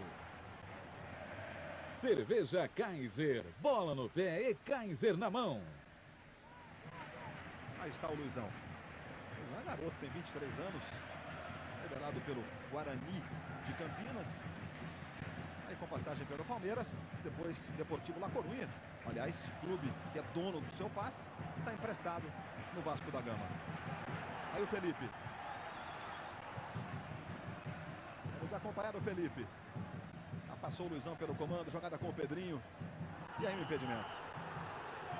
Cerveja Kaiser, bola no pé e Kaiser na mão. Aí está o Luizão. Luizão é garoto, tem 23 anos. Revelado pelo Guarani de Campinas. Aí com passagem pelo Palmeiras. Depois Deportivo La Coruña. Aliás, clube que é dono do seu passe. Está emprestado no Vasco da Gama. Aí o Felipe. Vamos acompanhar o Felipe. Passou o Luizão pelo comando, jogada com o Pedrinho. E aí o impedimento.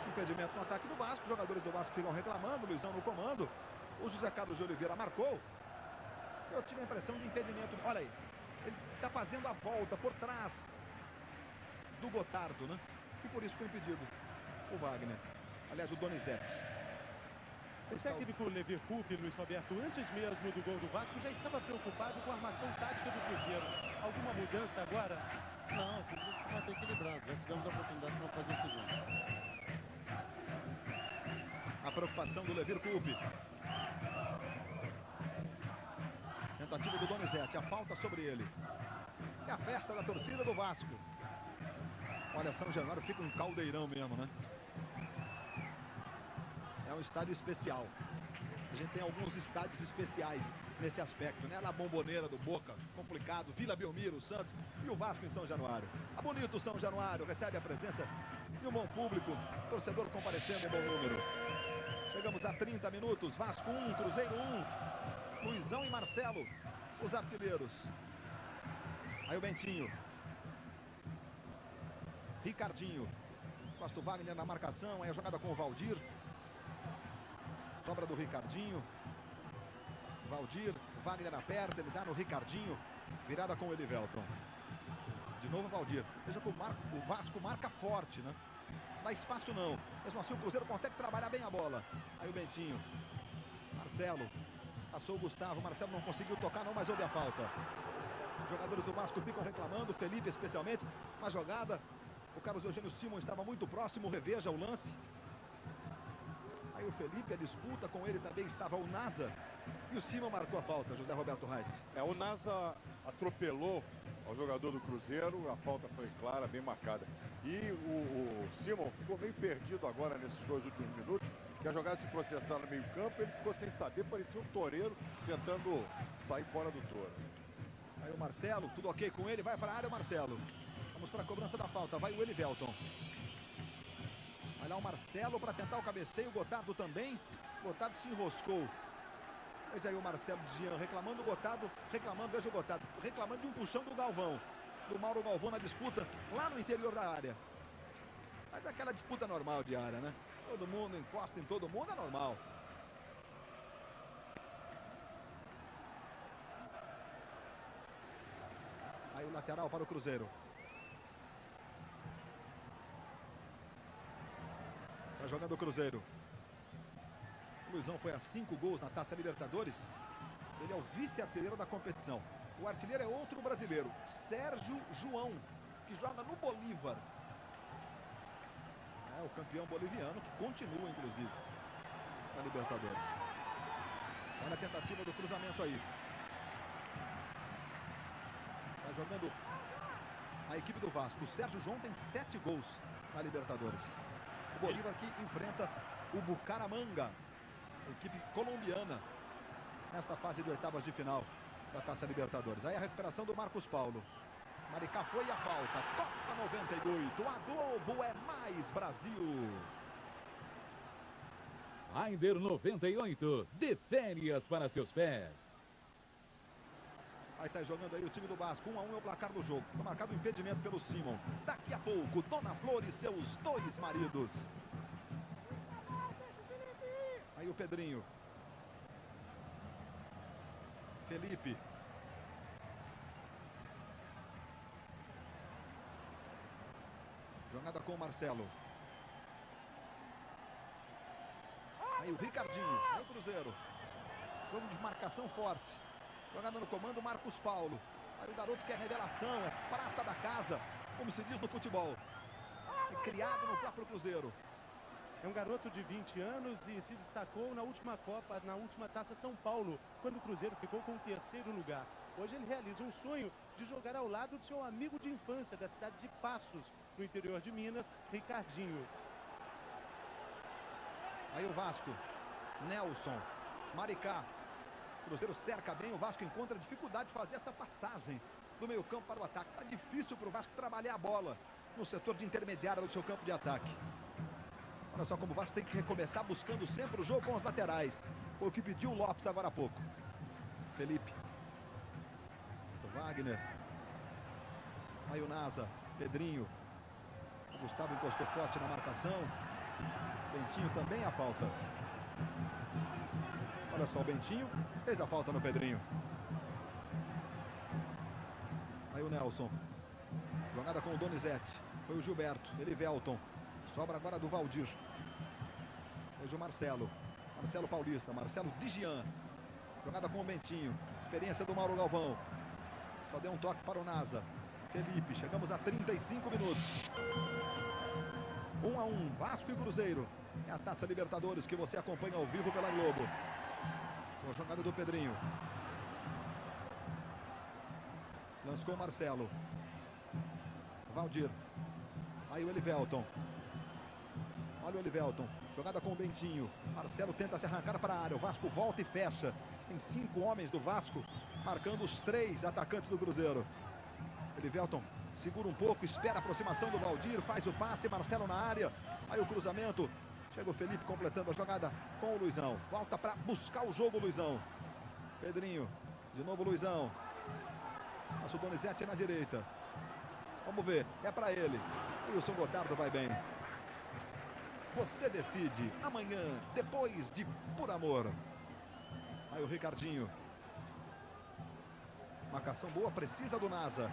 Impedimento no ataque do Vasco. Os jogadores do Vasco ficam reclamando. Luizão no comando. O José Carlos de Oliveira marcou. Eu tive a impressão de impedimento. Olha aí. Ele está fazendo a volta por trás do Gotardo, né? E por isso foi impedido o Wagner. Aliás, o Donizete. O técnico Levir Coupe, Luiz Roberto, antes mesmo do gol do Vasco, já estava preocupado com a armação tática do Cruzeiro. Alguma mudança agora? Não, o Cruzeiro vai ter equilibrado. Já tivemos a oportunidade para fazer o segundo. A preocupação do Levir Coupe. Tentativa do Donizete, a falta sobre ele. É a festa da torcida do Vasco. Olha, São Januário fica um caldeirão mesmo, né? É um estádio especial. A gente tem alguns estádios especiais nesse aspecto, né? A Bombonera do Boca, complicado. Vila Belmiro, Santos e o Vasco em São Januário. A bonito São Januário recebe a presença de um bom público. Torcedor comparecendo em bom número. Chegamos a 30 minutos. Vasco 1, Cruzeiro 1. Luizão e Marcelo, os artilheiros. Aí o Bentinho. Ricardinho. Costa o Wagner na marcação. Aí a jogada com o Valdir. Sobra do Ricardinho. Valdir, Wagner aperta, ele dá no Ricardinho. Virada com o Elivelton. De novo o Valdir. Veja que o Vasco marca forte, né? Não dá espaço não. Mesmo assim o Cruzeiro consegue trabalhar bem a bola. Aí o Bentinho. Marcelo. Passou o Gustavo. Marcelo não conseguiu tocar não, mas houve a falta. Os jogadores do Vasco ficam reclamando. Felipe especialmente. Na jogada. O Carlos Eugênio Simon estava muito próximo. Reveja o lance. Aí o Felipe, a disputa com ele também estava o Nasa. E o Simon marcou a falta, José Roberto Reis. O Nasa atropelou ao jogador do Cruzeiro. A falta foi clara, bem marcada. E o Simon ficou meio perdido agora nesses 2 últimos minutos. Que a jogada se processar no meio campo, ele ficou sem saber, parecia um toureiro tentando sair fora do touro. Aí o Marcelo, tudo ok com ele, vai para a área o Marcelo. Vamos para a cobrança da falta, vai o Elivelton. Vai lá o Marcelo para tentar o cabeceio, o Gotardo também. O Gotardo se enroscou. Veja aí o Marcelo Jean reclamando, o Gotardo reclamando, veja o Gotardo reclamando de um puxão do Galvão. Do Mauro Galvão na disputa lá no interior da área. Mas é aquela disputa normal de área, né? Todo mundo encosta em todo mundo, é normal. Aí o lateral para o Cruzeiro. Está jogando o Cruzeiro. O Luizão foi a 5 gols na Taça Libertadores. Ele é o vice-artilheiro da competição. O artilheiro é outro brasileiro, Sérgio João, que joga no Bolívar. É o campeão boliviano, que continua, inclusive, na Libertadores. Olha a tentativa do cruzamento aí. Vai jogando a equipe do Vasco. O Sérgio João tem 7 gols na Libertadores. O Bolívar que enfrenta o Bucaramanga, equipe colombiana, nesta fase de oitavas de final da Taça Libertadores. Aí a recuperação do Marcos Paulo. Maricá foi a falta. Copa 98. A Globo é mais Brasil. Raider 98. De férias para seus pés. Vai sair jogando aí o time do Vasco. 1 a 1 é o placar do jogo. Está marcado o impedimento pelo Simon. Daqui a pouco, Dona Flor e seus 2 maridos. Aí o Pedrinho. Felipe. Jogada com o Marcelo. Aí o Ricardinho. Aí o Cruzeiro. Jogo de marcação forte. Jogada no comando, Marcos Paulo. Aí o garoto que é revelação, é prata da casa, como se diz no futebol. É criado no próprio Cruzeiro. É um garoto de 20 anos e se destacou na última Copa, na última Taça São Paulo, quando o Cruzeiro ficou com o 3º lugar. Hoje ele realiza um sonho de jogar ao lado de seu amigo de infância da cidade de Passos, no interior de Minas, Ricardinho. Aí o Vasco, Nelson, Maricá. O Cruzeiro cerca bem, o Vasco encontra dificuldade de fazer essa passagem do meio campo para o ataque. Está difícil para o Vasco trabalhar a bola no setor de intermediária do seu campo de ataque. Olha só como o Vasco tem que recomeçar buscando sempre o jogo com os laterais. Foi o que pediu o Lopes agora há pouco. Felipe. O Wagner. Aí o Nasa. Pedrinho. O Gustavo encostou forte na marcação. Bentinho também a falta. Olha só o Bentinho. Fez a falta no Pedrinho. Aí o Nelson. Jogada com o Donizete. Foi o Gilberto. Elivelton. Sobra agora do Valdir. Hoje o Marcelo. Marcelo Paulista. Marcelo Digian. Jogada com o Bentinho. Experiência do Mauro Galvão. Só deu um toque para o Nasa. Felipe. Chegamos a 35 minutos. 1 a 1. Vasco e Cruzeiro. É a Taça Libertadores que você acompanha ao vivo pela Globo. Boa jogada do Pedrinho. Lançou o Marcelo. Valdir. Aí o Elivelton. Olha o Elivelton. Jogada com o Bentinho. Marcelo tenta se arrancar para a área. O Vasco volta e fecha. Tem 5 homens do Vasco marcando os 3 atacantes do Cruzeiro. Elivelton segura um pouco, espera a aproximação do Valdir. Faz o passe, Marcelo na área. Aí o cruzamento. Chega o Felipe completando a jogada com o Luizão. Volta para buscar o jogo, Luizão. Pedrinho. De novo o Luizão. Passa o Donizete na direita. Vamos ver. É para ele. Wilson Gotardo vai bem. Você decide. Amanhã, depois de Por Amor. Aí o Ricardinho. Marcação boa, precisa do Nasa.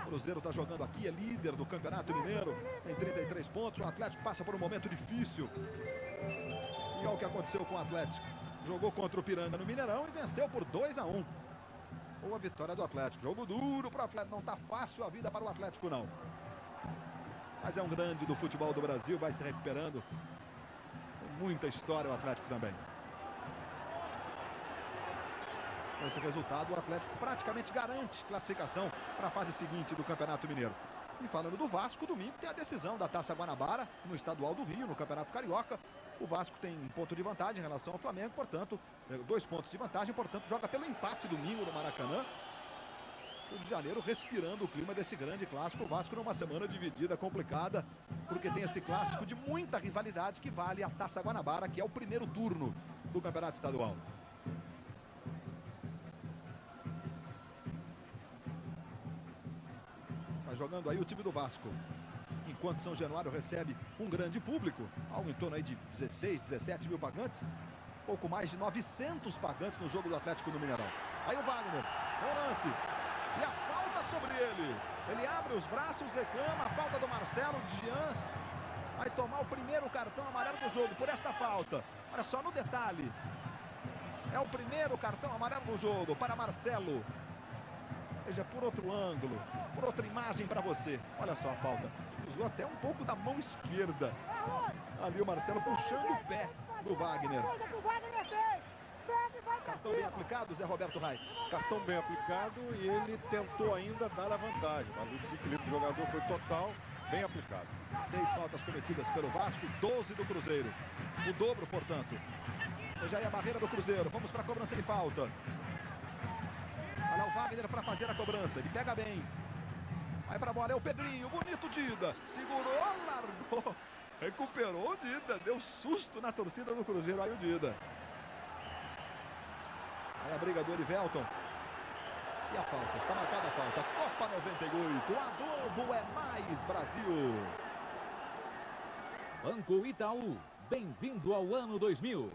O Cruzeiro está jogando aqui, é líder do Campeonato Mineiro. Tem 33 pontos. O Atlético passa por um momento difícil. E olha o que aconteceu com o Atlético. Jogou contra o Piranga no Mineirão e venceu por 2 a 1. Ou a vitória do Atlético. Jogo duro para o Atlético. Não está fácil a vida para o Atlético, não. Mas é um grande do futebol do Brasil. Vai se recuperando. Tem muita história o Atlético também. Com esse resultado, o Atlético praticamente garante classificação para a fase seguinte do Campeonato Mineiro. E falando do Vasco, domingo tem a decisão da Taça Guanabara no Estadual do Rio, no Campeonato Carioca. O Vasco tem um ponto de vantagem em relação ao Flamengo, portanto, 2 pontos de vantagem, portanto, joga pelo empate domingo no Maracanã. Rio de Janeiro respirando o clima desse grande clássico. O Vasco numa semana dividida, complicada, porque tem esse clássico de muita rivalidade que vale a Taça Guanabara, que é o primeiro turno do Campeonato Estadual. Está jogando aí o time do Vasco. Enquanto São Januário recebe um grande público, algo em torno aí de 16, 17 mil pagantes. Pouco mais de 900 pagantes no jogo do Atlético no Mineirão. Aí o Wagner, o lance. E a falta sobre ele. Ele abre os braços, reclama a falta do Marcelo. Jean vai tomar o primeiro cartão amarelo do jogo por esta falta. Olha só no detalhe. É o primeiro cartão amarelo do jogo para Marcelo. Veja por outro ângulo, por outra imagem para você. Olha só a falta. usou até um pouco da mão esquerda. Ali o Marcelo puxando o pé do Wagner. Cartão bem aplicado, Zé Roberto Reitz. Cartão bem aplicado e ele tentou ainda dar a vantagem, mas o desequilíbrio do jogador foi total, bem aplicado. 6 faltas cometidas pelo Vasco, 12 do Cruzeiro. O dobro, portanto. Já é a barreira do Cruzeiro. Vamos para a cobrança de falta. Olha o Wagner para fazer a cobrança. Ele pega bem. Vai para a bola, é o Pedrinho. Bonito Dida. Segurou, largou. Recuperou o Dida. Deu susto na torcida do Cruzeiro. Aí o Dida. Aí a briga do Erivelton. E a falta. Está marcada a falta. Copa 98. A Globo é mais Brasil. Banco Itaú. Bem-vindo ao ano 2000.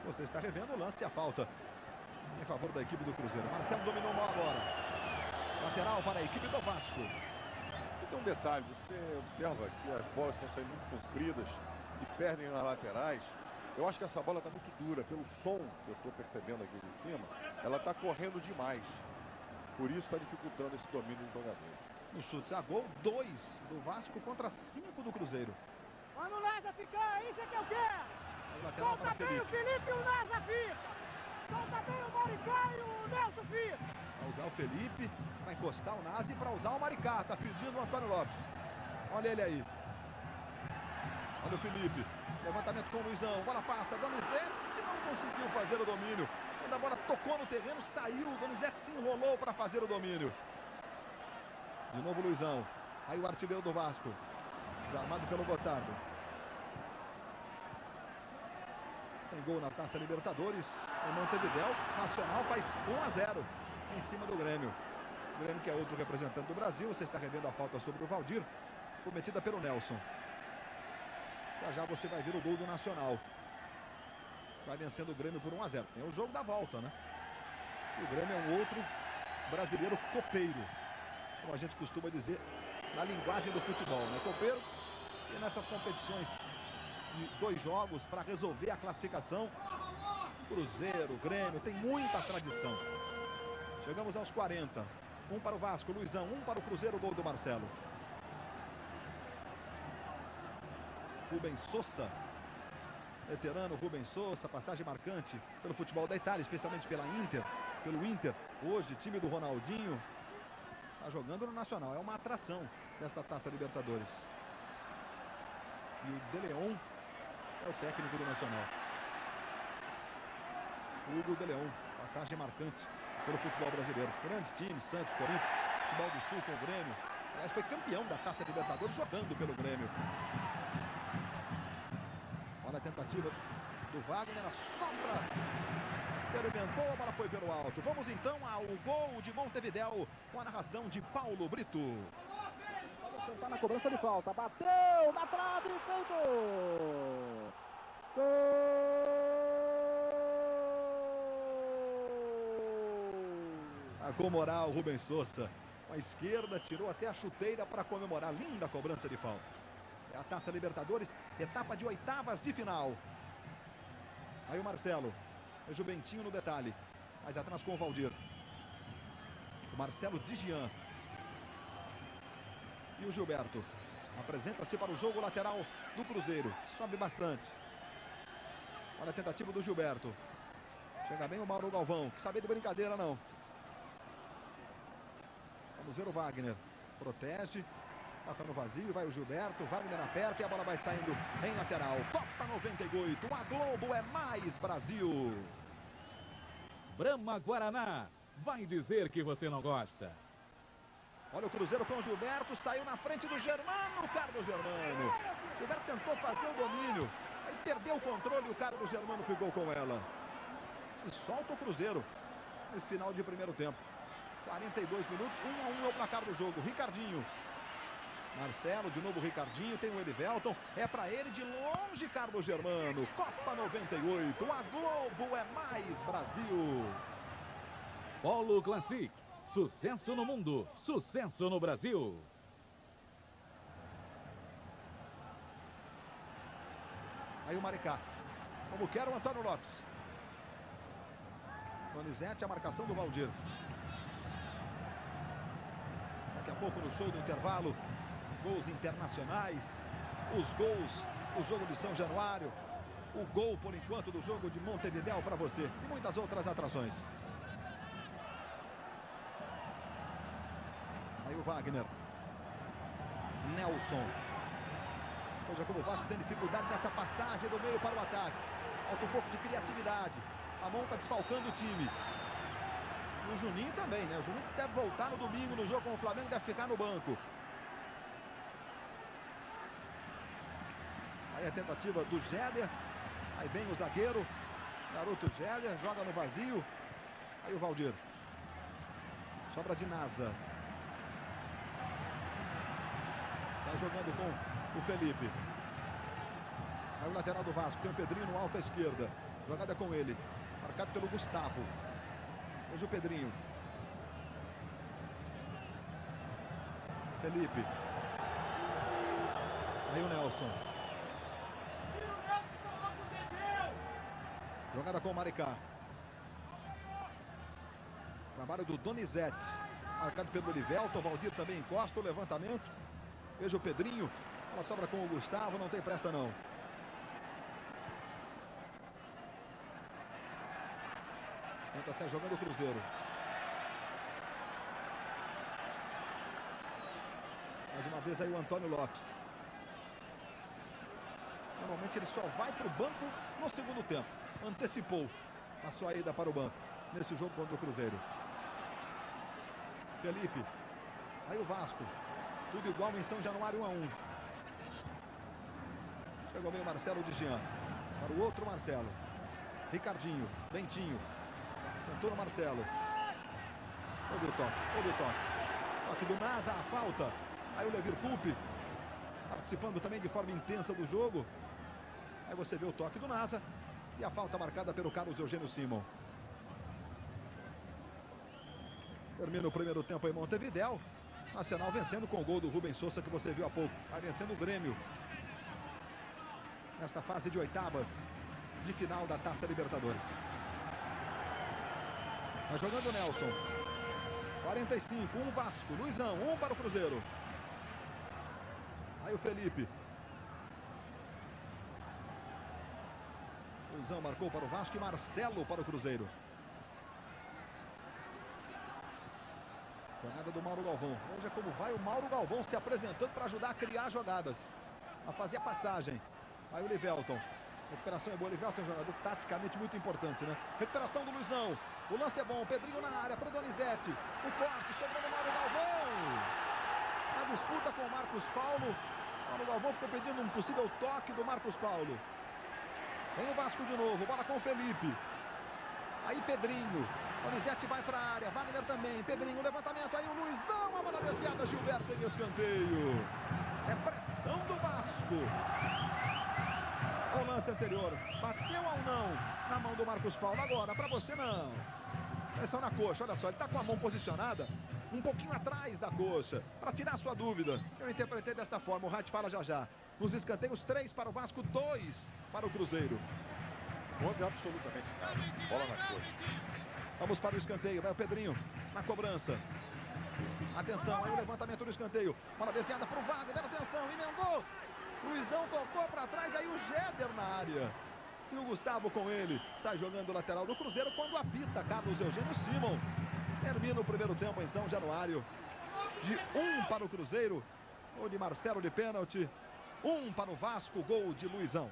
Você está revendo o lance e a falta em favor da equipe do Cruzeiro. Marcelo dominou mal agora. Lateral para a equipe do Vasco. E tem um detalhe, você observa que as bolas estão saindo muito compridas, se perdem nas laterais. Eu acho que essa bola está muito dura, pelo som que eu estou percebendo aqui de cima, ela está correndo demais. Por isso está dificultando esse domínio do jogador. No chute a gol, 2 do Vasco contra 5 do Cruzeiro. Mano, o Nasa ficar, isso é que eu quero. Solta bem o Felipe e o Nasa fica. Solta bem o Maricá e o Nelson fica. Para usar o Felipe, para encostar o Nasa e para usar o Maricá. Está pedindo o Antônio Lopes. Olha ele aí. Olha o Felipe. Levantamento com o Luizão. Bola passa. Donizete não conseguiu fazer o domínio. Quando a bola tocou no terreno, saiu. O Donizete se enrolou para fazer o domínio. De novo o Luizão. Aí o artilheiro do Vasco. Desarmado pelo Gotardo. Tem gol na Taça Libertadores. Em Montevidéu. Nacional faz 1-0 em cima do Grêmio. O Grêmio, que é outro representante do Brasil. Você está revendo a falta sobre o Valdir, cometida pelo Nelson. Já você vai ver o gol do Nacional. Vai vencendo o Grêmio por 1-0. Tem o jogo da volta, né? E o Grêmio é um outro brasileiro copeiro, como a gente costuma dizer na linguagem do futebol, né? Copeiro. E nessas competições de 2 jogos para resolver a classificação, Cruzeiro, Grêmio, tem muita tradição. Chegamos aos 40. 1 para o Vasco, Luizão. 1 para o Cruzeiro, gol do Marcelo. Rubens Sousa, veterano Rubens Sousa, passagem marcante pelo futebol da Itália, especialmente pelo Inter, hoje time do Ronaldinho, está jogando no Nacional, é uma atração desta Taça Libertadores. E o De Leon é o técnico do Nacional. Hugo De Leon, passagem marcante pelo futebol brasileiro. Grandes times, Santos, Corinthians, futebol do Sul com o Grêmio. Aliás, foi campeão da Taça Libertadores jogando pelo Grêmio. Olha a tentativa do Wagner, a sobra. Experimentou, a bola foi pelo alto. Vamos então ao gol de Montevidéu com a narração de Paulo Brito. Vamos tentar na cobrança de falta. Bateu na trave, feito! Gol! A com moral, Rubens Sousa. Com a esquerda, tirou até a chuteira para comemorar. Linda cobrança de falta. É a Taça Libertadores, etapa de 8avas de final. Aí o Marcelo. É Juventinho no detalhe. Mais atrás com o Valdir. O Marcelo Digian. E o Gilberto. Apresenta-se para o jogo lateral do Cruzeiro. Sobe bastante. Olha a tentativa do Gilberto. Chega bem o Mauro Galvão. Que sabe de brincadeira não. Vamos ver o Wagner. Protege. Passa no vazio, vai o Gilberto, Wagner aperta e a bola vai saindo em lateral. Copa 98, a Globo é mais Brasil. Brahma Guaraná, vai dizer que você não gosta. Olha o Cruzeiro com o Gilberto, saiu na frente do Germano, o Carlos Germano. O Gilberto tentou fazer o domínio, aí perdeu o controle e o Carlos Germano ficou com ela. Se solta o Cruzeiro nesse final de primeiro tempo. 42 minutos, 1-1 é o placar do jogo. Ricardinho. Marcelo, de novo Ricardinho, tem o Erivelton, é para ele de longe Carlos Germano. Copa 98, a Globo é mais Brasil. Polo Classic, sucesso no mundo, sucesso no Brasil. Aí o Maricá, como quer o Antônio Lopes. Donizete, a marcação do Valdir. Daqui a pouco no show do intervalo, gols internacionais, os gols do jogo de São Januário, o gol por enquanto do jogo de Montevidéu para você e muitas outras atrações. Aí o Wagner, Nelson. Veja como o Vasco tem dificuldade nessa passagem do meio para o ataque. Falta um pouco de criatividade. A mão está desfalcando o time. E o Juninho também, né? O Juninho deve voltar no domingo no jogo com o Flamengo, deve ficar no banco. Aí a tentativa do Géder. Aí vem o zagueiro. Garoto Géder, joga no vazio. Aí o Valdir. Sobra de Nasa. Vai jogando com o Felipe. Aí o lateral do Vasco, tem o Pedrinho no alto à esquerda. Jogada com ele. Marcado pelo Gustavo. Hoje o Pedrinho. Felipe. Aí o Nelson. Jogada com o Maricá. Trabalho do Donizete. Marcado pelo Elivelton. Valdir também encosta o levantamento. Veja o Pedrinho. Ela sobra com o Gustavo. Não tem pressa não. Tenta sair jogando o Cruzeiro. Mais uma vez aí o Antônio Lopes. Normalmente ele só vai para o banco no segundo tempo. Antecipou a sua ida para o banco nesse jogo contra o Cruzeiro. Felipe. Aí o Vasco. Tudo igual em São Januário 1-1. Chegou bem o Marcelo de Jean. Para o outro Marcelo. Ricardinho. Bentinho. Tentou no Marcelo. Ouve o toque. Ouve o toque. Toque do Nasa. A falta. Aí o Levir Coupe. Participando também de forma intensa do jogo. Aí você vê o toque do Nasa. E a falta marcada pelo Carlos Eugênio Simon. Termina o primeiro tempo em Montevidéu. Nacional vencendo com o gol do Rubens Sousa que você viu há pouco. Vai vencendo o Grêmio. Nesta fase de oitavas de final da Taça Libertadores. Vai jogando o Nelson. 45, 1 Vasco. Luizão, 1 para o Cruzeiro. Aí o Felipe. Luizão marcou para o Vasco e Marcelo para o Cruzeiro. Jogada do Mauro Galvão. Veja como vai o Mauro Galvão se apresentando para ajudar a criar jogadas. A fazer a passagem. Aí o Livelton. Recuperação é boa. Livelton é um jogador taticamente muito importante, né? Recuperação do Luizão. O lance é bom. Pedrinho na área para o Donizete. O corte sobrou no Mauro Galvão. Na disputa com o Marcos Paulo. Mauro Galvão ficou pedindo um possível toque do Marcos Paulo. Vem o Vasco de novo. Bola com o Felipe. Aí Pedrinho. Donizete vai para a área. Wagner também. Pedrinho, levantamento. Aí o Luizão. A bola desviada. Gilberto em escanteio. É pressão do Vasco. O lance anterior. Bateu ou não na mão do Marcos Paulo? Agora, para você não. Pressão na coxa. Olha só. Ele está com a mão posicionada um pouquinho atrás da coxa. Para tirar sua dúvida. Eu interpretei desta forma. O Rádio fala já já. Nos escanteios, 3 para o Vasco, 2 para o Cruzeiro. Houve absolutamente nada. Bola na coxa. Vamos para o escanteio, vai o Pedrinho na cobrança. Atenção, aí o levantamento do escanteio. Bola desviada para o Wagner, atenção, emendou. Luizão tocou para trás, aí o Géder na área. E o Gustavo com ele. Sai jogando o lateral do Cruzeiro quando apita Carlos Eugênio Simon. Termina o primeiro tempo em São Januário. De 1 para o Cruzeiro. Gol de Marcelo de pênalti. 1 para o Vasco, gol de Luizão.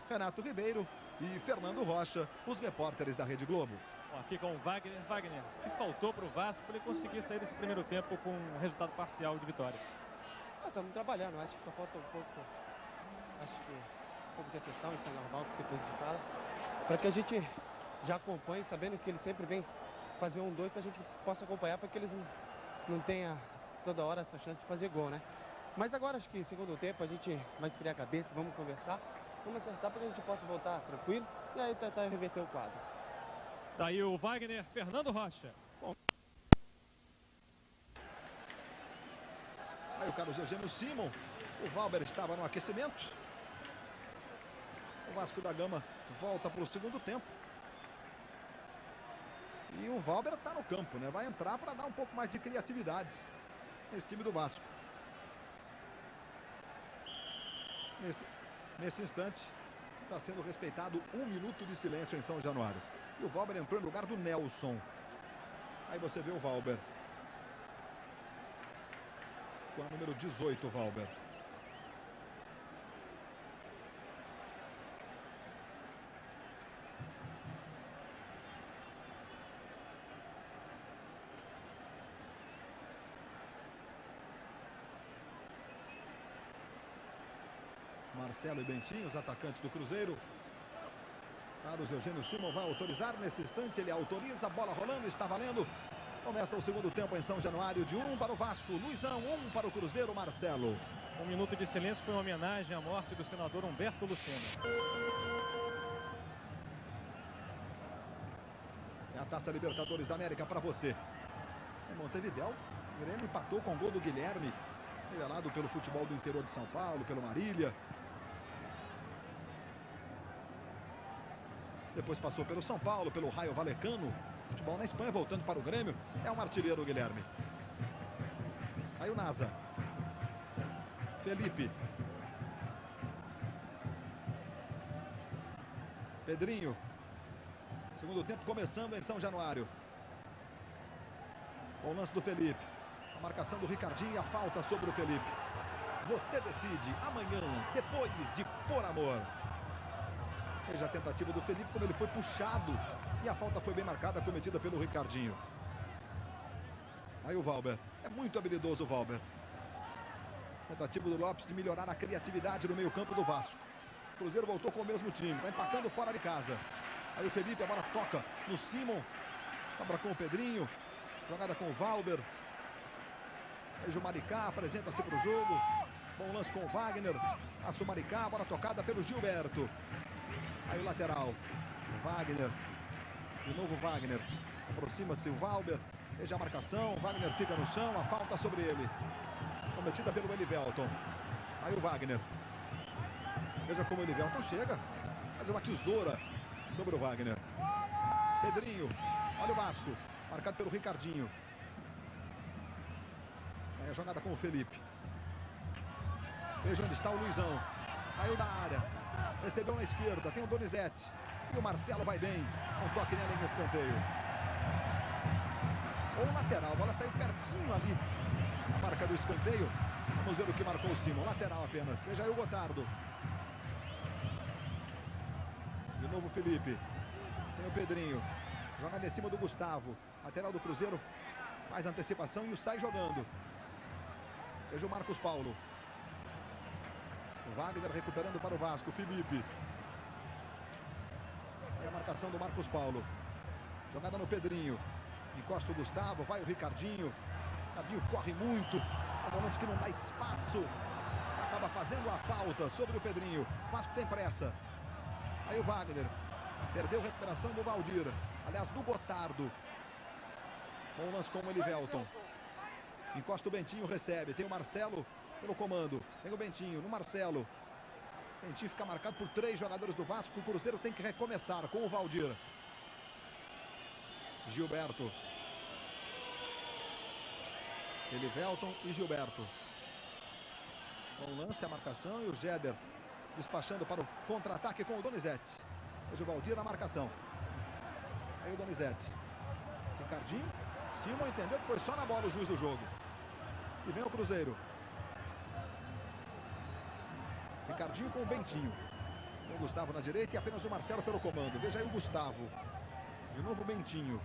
Renato Ribeiro e Fernando Rocha, os repórteres da Rede Globo. Aqui com o Wagner. Wagner, o que faltou para o Vasco para ele conseguir sair desse primeiro tempo com um resultado parcial de vitória? Estamos trabalhando, acho que só falta um pouco, um pouco de atenção, isso é normal que você fala, para que a gente já acompanhe, sabendo que ele sempre vem fazer 1-2, para a gente possa acompanhar, para que eles não tenham toda hora essa chance de fazer gol, né? Mas agora acho que segundo tempo a gente vai esfriar a cabeça, vamos conversar, vamos acertar para que a gente possa voltar tranquilo e aí tentar reverter o quadro. Tá aí o Wagner, Fernando Rocha. Bom. Aí o Carlos Eugênio Simon. O Valber estava no aquecimento. O Vasco da Gama volta para o segundo tempo. E o Valber está no campo, né? Vai entrar para dar um pouco mais de criatividade. esse time do Vasco. Nesse instante, está sendo respeitado 1 minuto de silêncio em São Januário. E o Valber entrou em lugar do Nelson. Aí você vê o Valber. Com a número 18, o Valber. Marcelo e Bentinho, os atacantes do Cruzeiro. Carlos Eugênio Simon vai autorizar. Nesse instante ele autoriza. Bola rolando, está valendo. Começa o segundo tempo em São Januário. De 1 para o Vasco, Luizão, 1 para o Cruzeiro, Marcelo. 1 minuto de silêncio foi uma homenagem à morte do senador Humberto Lucena. É a Taça Libertadores da América para você. Em Montevidéu, o Grêmio empatou com o gol do Guilherme, revelado pelo futebol do interior de São Paulo, pelo Marília. Depois passou pelo São Paulo, pelo Raio Vallecano. Futebol na Espanha, voltando para o Grêmio. É um artilheiro, o Guilherme. Aí o Nasa. Felipe. Pedrinho. Segundo tempo começando em São Januário. Com o lance do Felipe. A marcação do Ricardinho e a falta sobre o Felipe. Você decide amanhã, depois de Por Amor. Veja a tentativa do Felipe, como ele foi puxado. E a falta foi bem marcada, cometida pelo Ricardinho. Aí o Valber. É muito habilidoso o Valber. Tentativa do Lopes de melhorar a criatividade no meio-campo do Vasco. O Cruzeiro voltou com o mesmo time. Está empatando fora de casa. Aí o Felipe, a bola toca no Simon. Sobra com o Pedrinho. Jogada com o Valber. Veja o Maricá, apresenta-se para o jogo. Bom lance com o Wagner. Passa o Maricá, bola tocada pelo Gilberto. Aí o lateral. O Wagner. De novo o Wagner. Aproxima-se o Valber. Veja a marcação. O Wagner fica no chão. A falta sobre ele. Cometida pelo Elivelton. Aí o Wagner. Veja como o Elivelton chega. Faz uma tesoura sobre o Wagner. Pedrinho. Olha o Vasco. Marcado pelo Ricardinho. Aí a jogada com o Felipe. Veja onde está o Luizão. Saiu da área. Recebeu na esquerda. Tem o Donizete. E o Marcelo vai bem. Um toque nele em escanteio. Ou lateral. A bola saiu pertinho ali. A marca do escanteio. Vamos ver o que marcou o Simon. Lateral apenas. Veja aí o Gotardo. De novo o Felipe. Tem o Pedrinho. Jogada em cima do Gustavo. Lateral do Cruzeiro. Faz antecipação e o sai jogando. Veja o Marcos Paulo. O Wagner recuperando para o Vasco. Felipe. E a marcação do Marcos Paulo. Jogada no Pedrinho. Encosta o Gustavo. Vai o Ricardinho. Ricardinho corre muito. É um volante que não dá espaço. Acaba fazendo a falta sobre o Pedrinho. Vasco tem pressa. Aí o Wagner. Perdeu a recuperação do Valdir. Aliás, do Gotardo. Bom lance com o Elivelton. Encosta o Bentinho, recebe. Tem o Marcelo pelo comando. Tem o Bentinho no Marcelo. Bentinho fica marcado por 3 jogadores do Vasco. O Cruzeiro tem que recomeçar com o Valdir. Gilberto. Elivelton e Gilberto. Bom lance, a marcação e o Jeder despachando para o contra-ataque com o Donizete. Hoje o Valdir na marcação. Aí o Donizete. Ricardinho. Simon entendeu que foi só na bola o juiz do jogo. E vem o Cruzeiro. Ricardinho com o Bentinho. Com o Gustavo na direita e apenas o Marcelo pelo comando. Veja aí o Gustavo. De novo o Bentinho.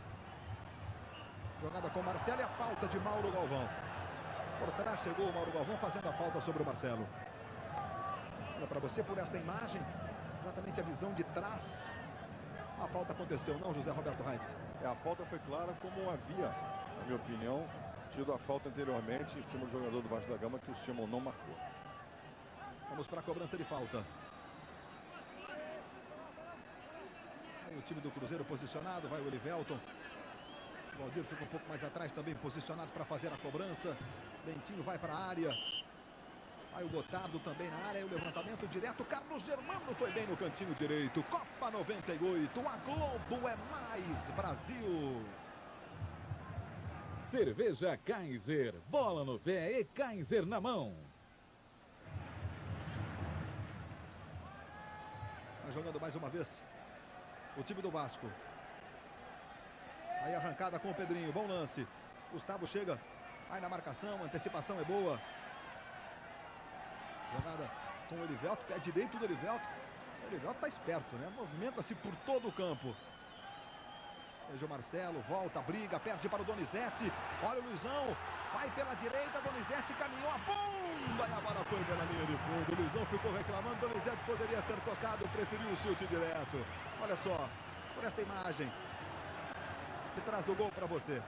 Jogada com o Marcelo e a falta de Mauro Galvão. Por trás chegou o Mauro Galvão fazendo a falta sobre o Marcelo. Olha para você por esta imagem. Exatamente a visão de trás. A falta aconteceu, não, José Roberto Reit? A falta foi clara, como havia, na minha opinião, tido a falta anteriormente em cima do jogador do Vasco da Gama, que o Simon não marcou. Vamos para a cobrança de falta. Aí o time do Cruzeiro posicionado, vai o Elivelton. O Valdir fica um pouco mais atrás também, posicionado para fazer a cobrança. Bentinho vai para a área. Aí o Gotardo também na área, o levantamento direto. Carlos Germano foi bem no cantinho direito. Copa 98, a Globo é mais Brasil. Cerveja Kaiser, bola no pé e Kaiser na mão. Vai jogando mais uma vez o time do Vasco. Aí arrancada com o Pedrinho, bom lance. Gustavo chega, vai na marcação, a antecipação é boa. Jogada com o Elivelto, pé direito do Elivelto. O Elivelto tá esperto, né? Movimenta-se por todo o campo. Veja o Marcelo, volta, briga, perde para o Donizete. Olha o Luizão, vai pela direita, Donizete caminhou a bomba e a bola foi pela linha de fundo. O Luizão ficou reclamando, Donizete poderia ter tocado, preferiu o chute direto. Olha só, por esta imagem de trás do gol para você.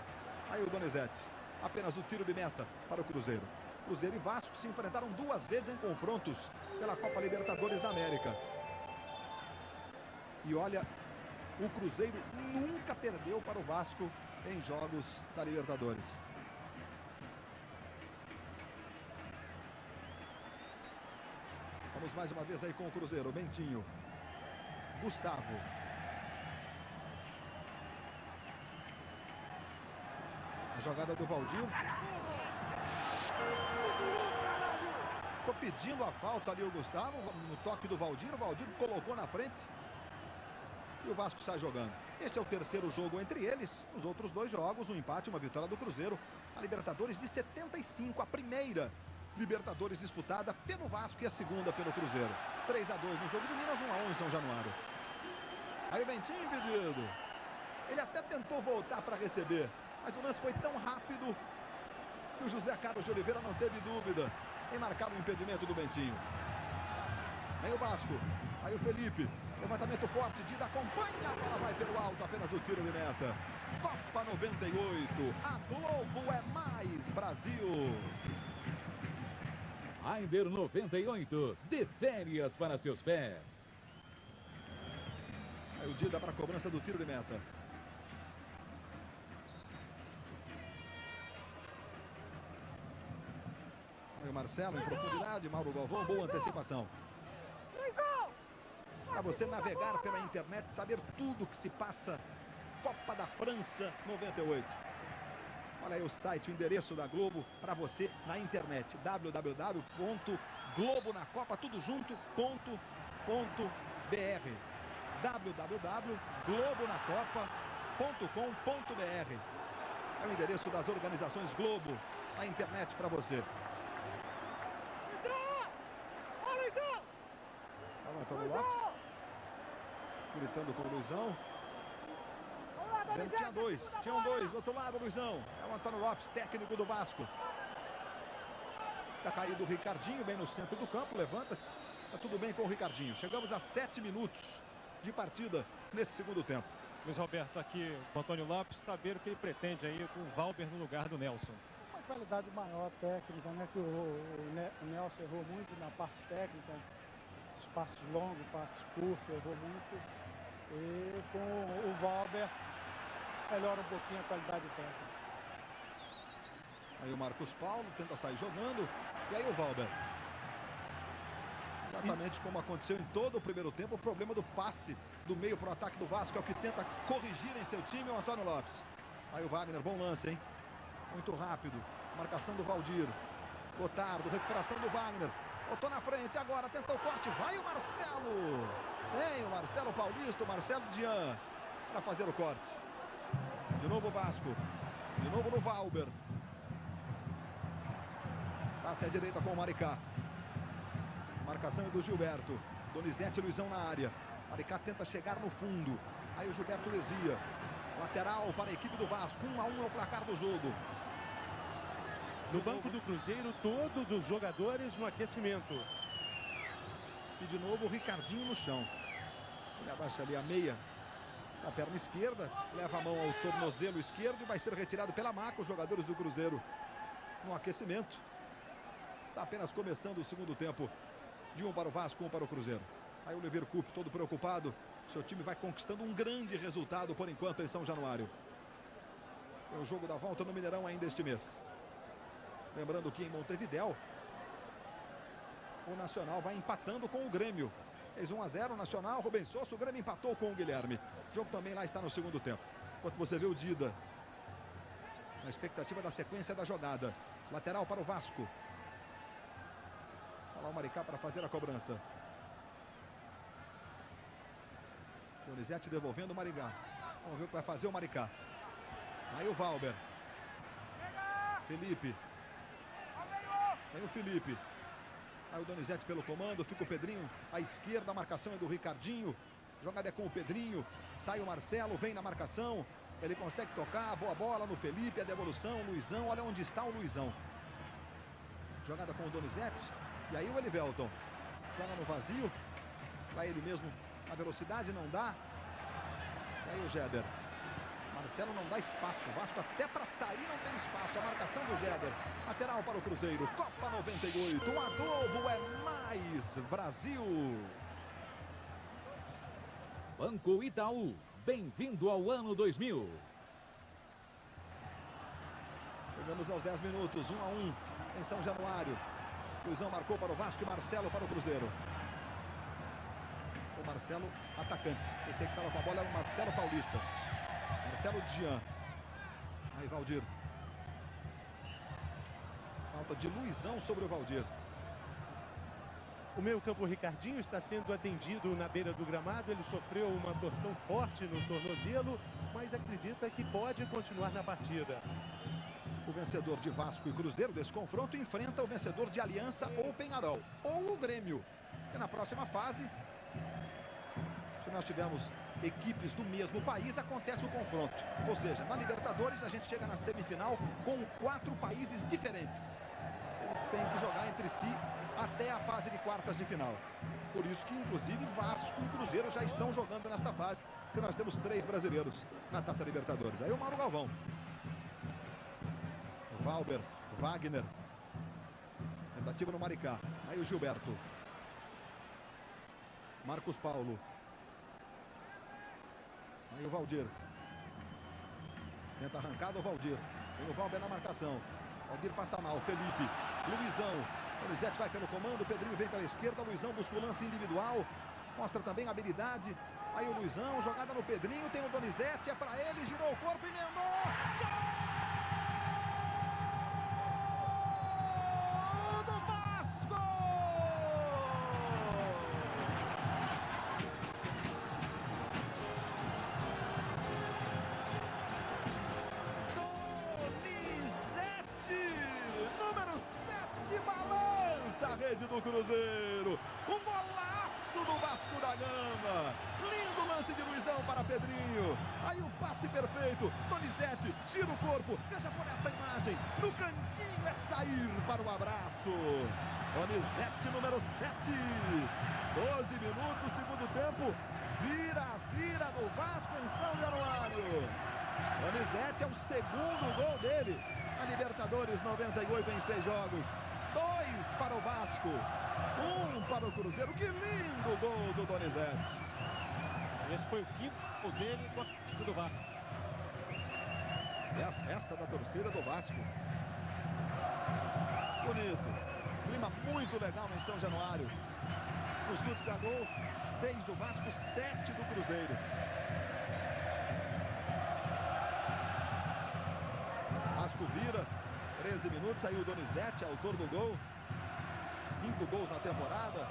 Aí o Donizete, apenas o tiro de meta para o Cruzeiro. Cruzeiro e Vasco se enfrentaram 2 vezes em confrontos pela Copa Libertadores da América. E olha, o Cruzeiro nunca perdeu para o Vasco em jogos da Libertadores. Vamos mais uma vez aí com o Cruzeiro. Bentinho, Gustavo. A jogada do Valdir. Ficou pedindo a falta ali o Gustavo no toque do Valdir. O Valdir colocou na frente. E o Vasco sai jogando. Este é o terceiro jogo entre eles. Os outros 2 jogos, um empate e uma vitória do Cruzeiro. A Libertadores de 75, a primeira Libertadores disputada pelo Vasco e a segunda pelo Cruzeiro. 3-2 no jogo de Minas, 1-1 em São Januário. Aí o Bentinho pedido. Ele até tentou voltar para receber, mas o lance foi tão rápido que o José Carlos de Oliveira não teve dúvida em marcar o impedimento do Bentinho. Vem o Vasco. Aí o Felipe. Levantamento forte, Dida acompanha, a bola vai pelo alto, apenas o tiro de meta. Copa 98, a Globo é mais Brasil. Aider 98, de férias para seus pés. Aí o Dida para a cobrança do tiro de meta. Aí o Marcelo em profundidade, Mauro Galvão, boa antecipação. Para você navegar pela internet, saber tudo que se passa. Copa da França 98. Olha aí o site, o endereço da Globo para você na internet. www.globonacopa, tudo junto, .br. www.globonacopa.com.br. É o endereço das organizações Globo na internet para você. Olha o Antônio Lopes. Gritando com o Luizão. Tinham dois do outro lado, Luizão. É o Antônio Lopes, técnico do Vasco. Está caído o Ricardinho, bem no centro do campo, levanta-se. Está tudo bem com o Ricardinho. Chegamos a 7 minutos de partida nesse segundo tempo. Luiz Roberto, aqui o Antônio Lopes, saber o que ele pretende aí com o Valber no lugar do Nelson. Uma qualidade maior técnica, né? Que o Nelson errou muito na parte técnica. Passos longos, passos curtos, errou muito. E com o Valber melhora um pouquinho a qualidade técnica. Aí o Marcos Paulo tenta sair jogando. E aí o Valber. Exatamente como aconteceu em todo o primeiro tempo, o problema do passe do meio para o ataque do Vasco é o que tenta corrigir em seu time o Antônio Lopes. Aí o Wagner, bom lance, hein? Muito rápido. Marcação do Valdir. Gotardo, recuperação do Wagner. Botou na frente, agora tentou o corte, vai o Marcelo. Vem o Marcelo Paulista, o Marcelo Dian, para fazer o corte. De novo o Vasco, de novo no Valber. Passe à direita com o Maricá. Marcação do Gilberto. Donizete e Luizão na área. Maricá tenta chegar no fundo. Aí o Gilberto desvia. Lateral para a equipe do Vasco, 1-1 é o placar do jogo. No banco do Cruzeiro, todos os jogadores no aquecimento. E de novo o Ricardinho no chão. Ele abaixa ali a meia da perna esquerda, leva a mão ao tornozelo esquerdo e vai ser retirado pela maca. Os jogadores do Cruzeiro no aquecimento. Está apenas começando o segundo tempo. De 1 para o Vasco, 1 para o Cruzeiro. Aí o Oliver Coupe todo preocupado. Seu time vai conquistando um grande resultado por enquanto em São Januário. É o jogo da volta no Mineirão ainda este mês. Lembrando que em Montevidéu o Nacional vai empatando com o Grêmio. Fez 1-0 o Nacional, Rubens Sousa, o Grêmio empatou com o Guilherme. O jogo também lá está no segundo tempo. Enquanto você vê o Dida Na expectativa da sequência da jogada. Lateral para o Vasco. Olha lá o Maricá para fazer a cobrança. Donizete devolvendo o Maricá. Vamos ver o que vai fazer o Maricá. Aí o Valber. Felipe. Aí o Felipe. Aí o Donizete pelo comando. Fica o Pedrinho à esquerda. A marcação é do Ricardinho. Jogada é com o Pedrinho. Sai o Marcelo. Vem na marcação. Ele consegue tocar. Boa bola no Felipe. A devolução. Luizão. Olha onde está o Luizão. Jogada com o Donizete. E aí o Elivelton. Joga no vazio. Para ele mesmo. A velocidade não dá. E aí o Jeder. Marcelo não dá espaço. O Vasco até para sair não tem espaço. A marcação do Jeder. Lateral para o Cruzeiro. Copa 98. A Globo é mais Brasil. Banco Itaú. Bem-vindo ao ano 2000. Chegamos aos 10 minutos. 1-1 em São Januário. Luizão marcou para o Vasco e Marcelo para o Cruzeiro. O Marcelo, atacante. Esse aí que estava com a bola era o Marcelo Paulista. Marcelo Dian. Aí Valdir. Falta de Luizão sobre o Valdir. O meio-campo Ricardinho está sendo atendido na beira do gramado. Ele sofreu uma torção forte no tornozelo, mas acredita que pode continuar na partida. O vencedor de Vasco e Cruzeiro desse confronto enfrenta o vencedor de Aliança ou Peñarol, ou o Grêmio. E na próxima fase, se nós tivermos equipes do mesmo país, acontece o confronto. Ou seja, na Libertadores a gente chega na semifinal com 4 países diferentes. Eles têm que jogar entre si até a fase de quartas de final. Por isso que, inclusive, Vasco e Cruzeiro já estão jogando nesta fase, porque nós temos 3 brasileiros na Taça Libertadores. Aí o Mauro Galvão. O Valber, o Wagner. Tentativa no Maricá. Aí o Gilberto. Marcos Paulo. Aí o Valdir. Tenta arrancada o Valdir. Tem o Valber na marcação. Valdir passa mal. Felipe. Luizão. Donizete vai pelo comando. Pedrinho vem pela esquerda. Luizão busca o lance individual. Mostra também a habilidade. Aí o Luizão. Jogada no Pedrinho. Tem o Donizete. É para ele. Girou o corpo e emendou. Gol! Do Cruzeiro, um golaço do Vasco da Gama, lindo lance de Luizão para Pedrinho, aí o passe perfeito, Donizete, gira o corpo, veja por esta imagem, no cantinho é sair para o abraço, Donizete número 7, 12 minutos, segundo tempo, vira do Vasco em São Januário, Donizete é o segundo gol dele, a Libertadores 98 em 6 jogos, 2 para o Vasco, 1 para o Cruzeiro. Que lindo gol do Donizete. Esse foi o 5º dele com a torcida do Vasco. É a festa da torcida do Vasco. Bonito. Clima muito legal em São Januário. Os chutes a gol, 6 do Vasco, 7 do Cruzeiro. Vasco vira. 13 minutos, aí o Donizete, autor do gol. 5 gols na temporada,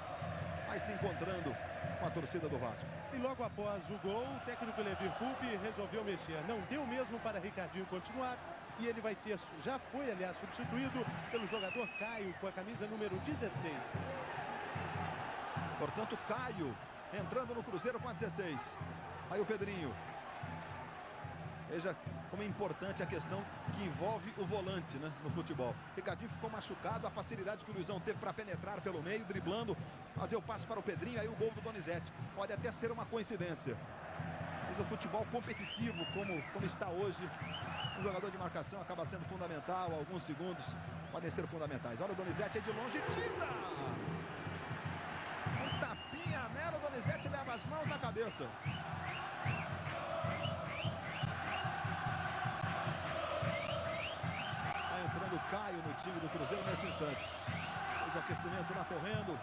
vai se encontrando com a torcida do Vasco. E logo após o gol, o técnico Levir Coupe resolveu mexer. Não deu mesmo para Ricardinho continuar. E ele vai ser, já foi, aliás, substituído pelo jogador Caio, com a camisa número 16. Portanto, Caio entrando no Cruzeiro com a 16. Aí o Pedrinho. Veja como é importante a questão que envolve o volante, né, no futebol. Ricardinho ficou machucado, a facilidade que o Luizão teve para penetrar pelo meio, driblando, fazer o passe para o Pedrinho, aí o gol do Donizete. Pode até ser uma coincidência. Mas o futebol competitivo, como está hoje, um jogador de marcação acaba sendo fundamental, alguns segundos podem ser fundamentais. Olha o Donizete aí de longe, tira! Um tapinha nela, o Donizete leva as mãos na cabeça. Entrando o Caio no time do Cruzeiro nesse instante. Fez o aquecimento lá correndo.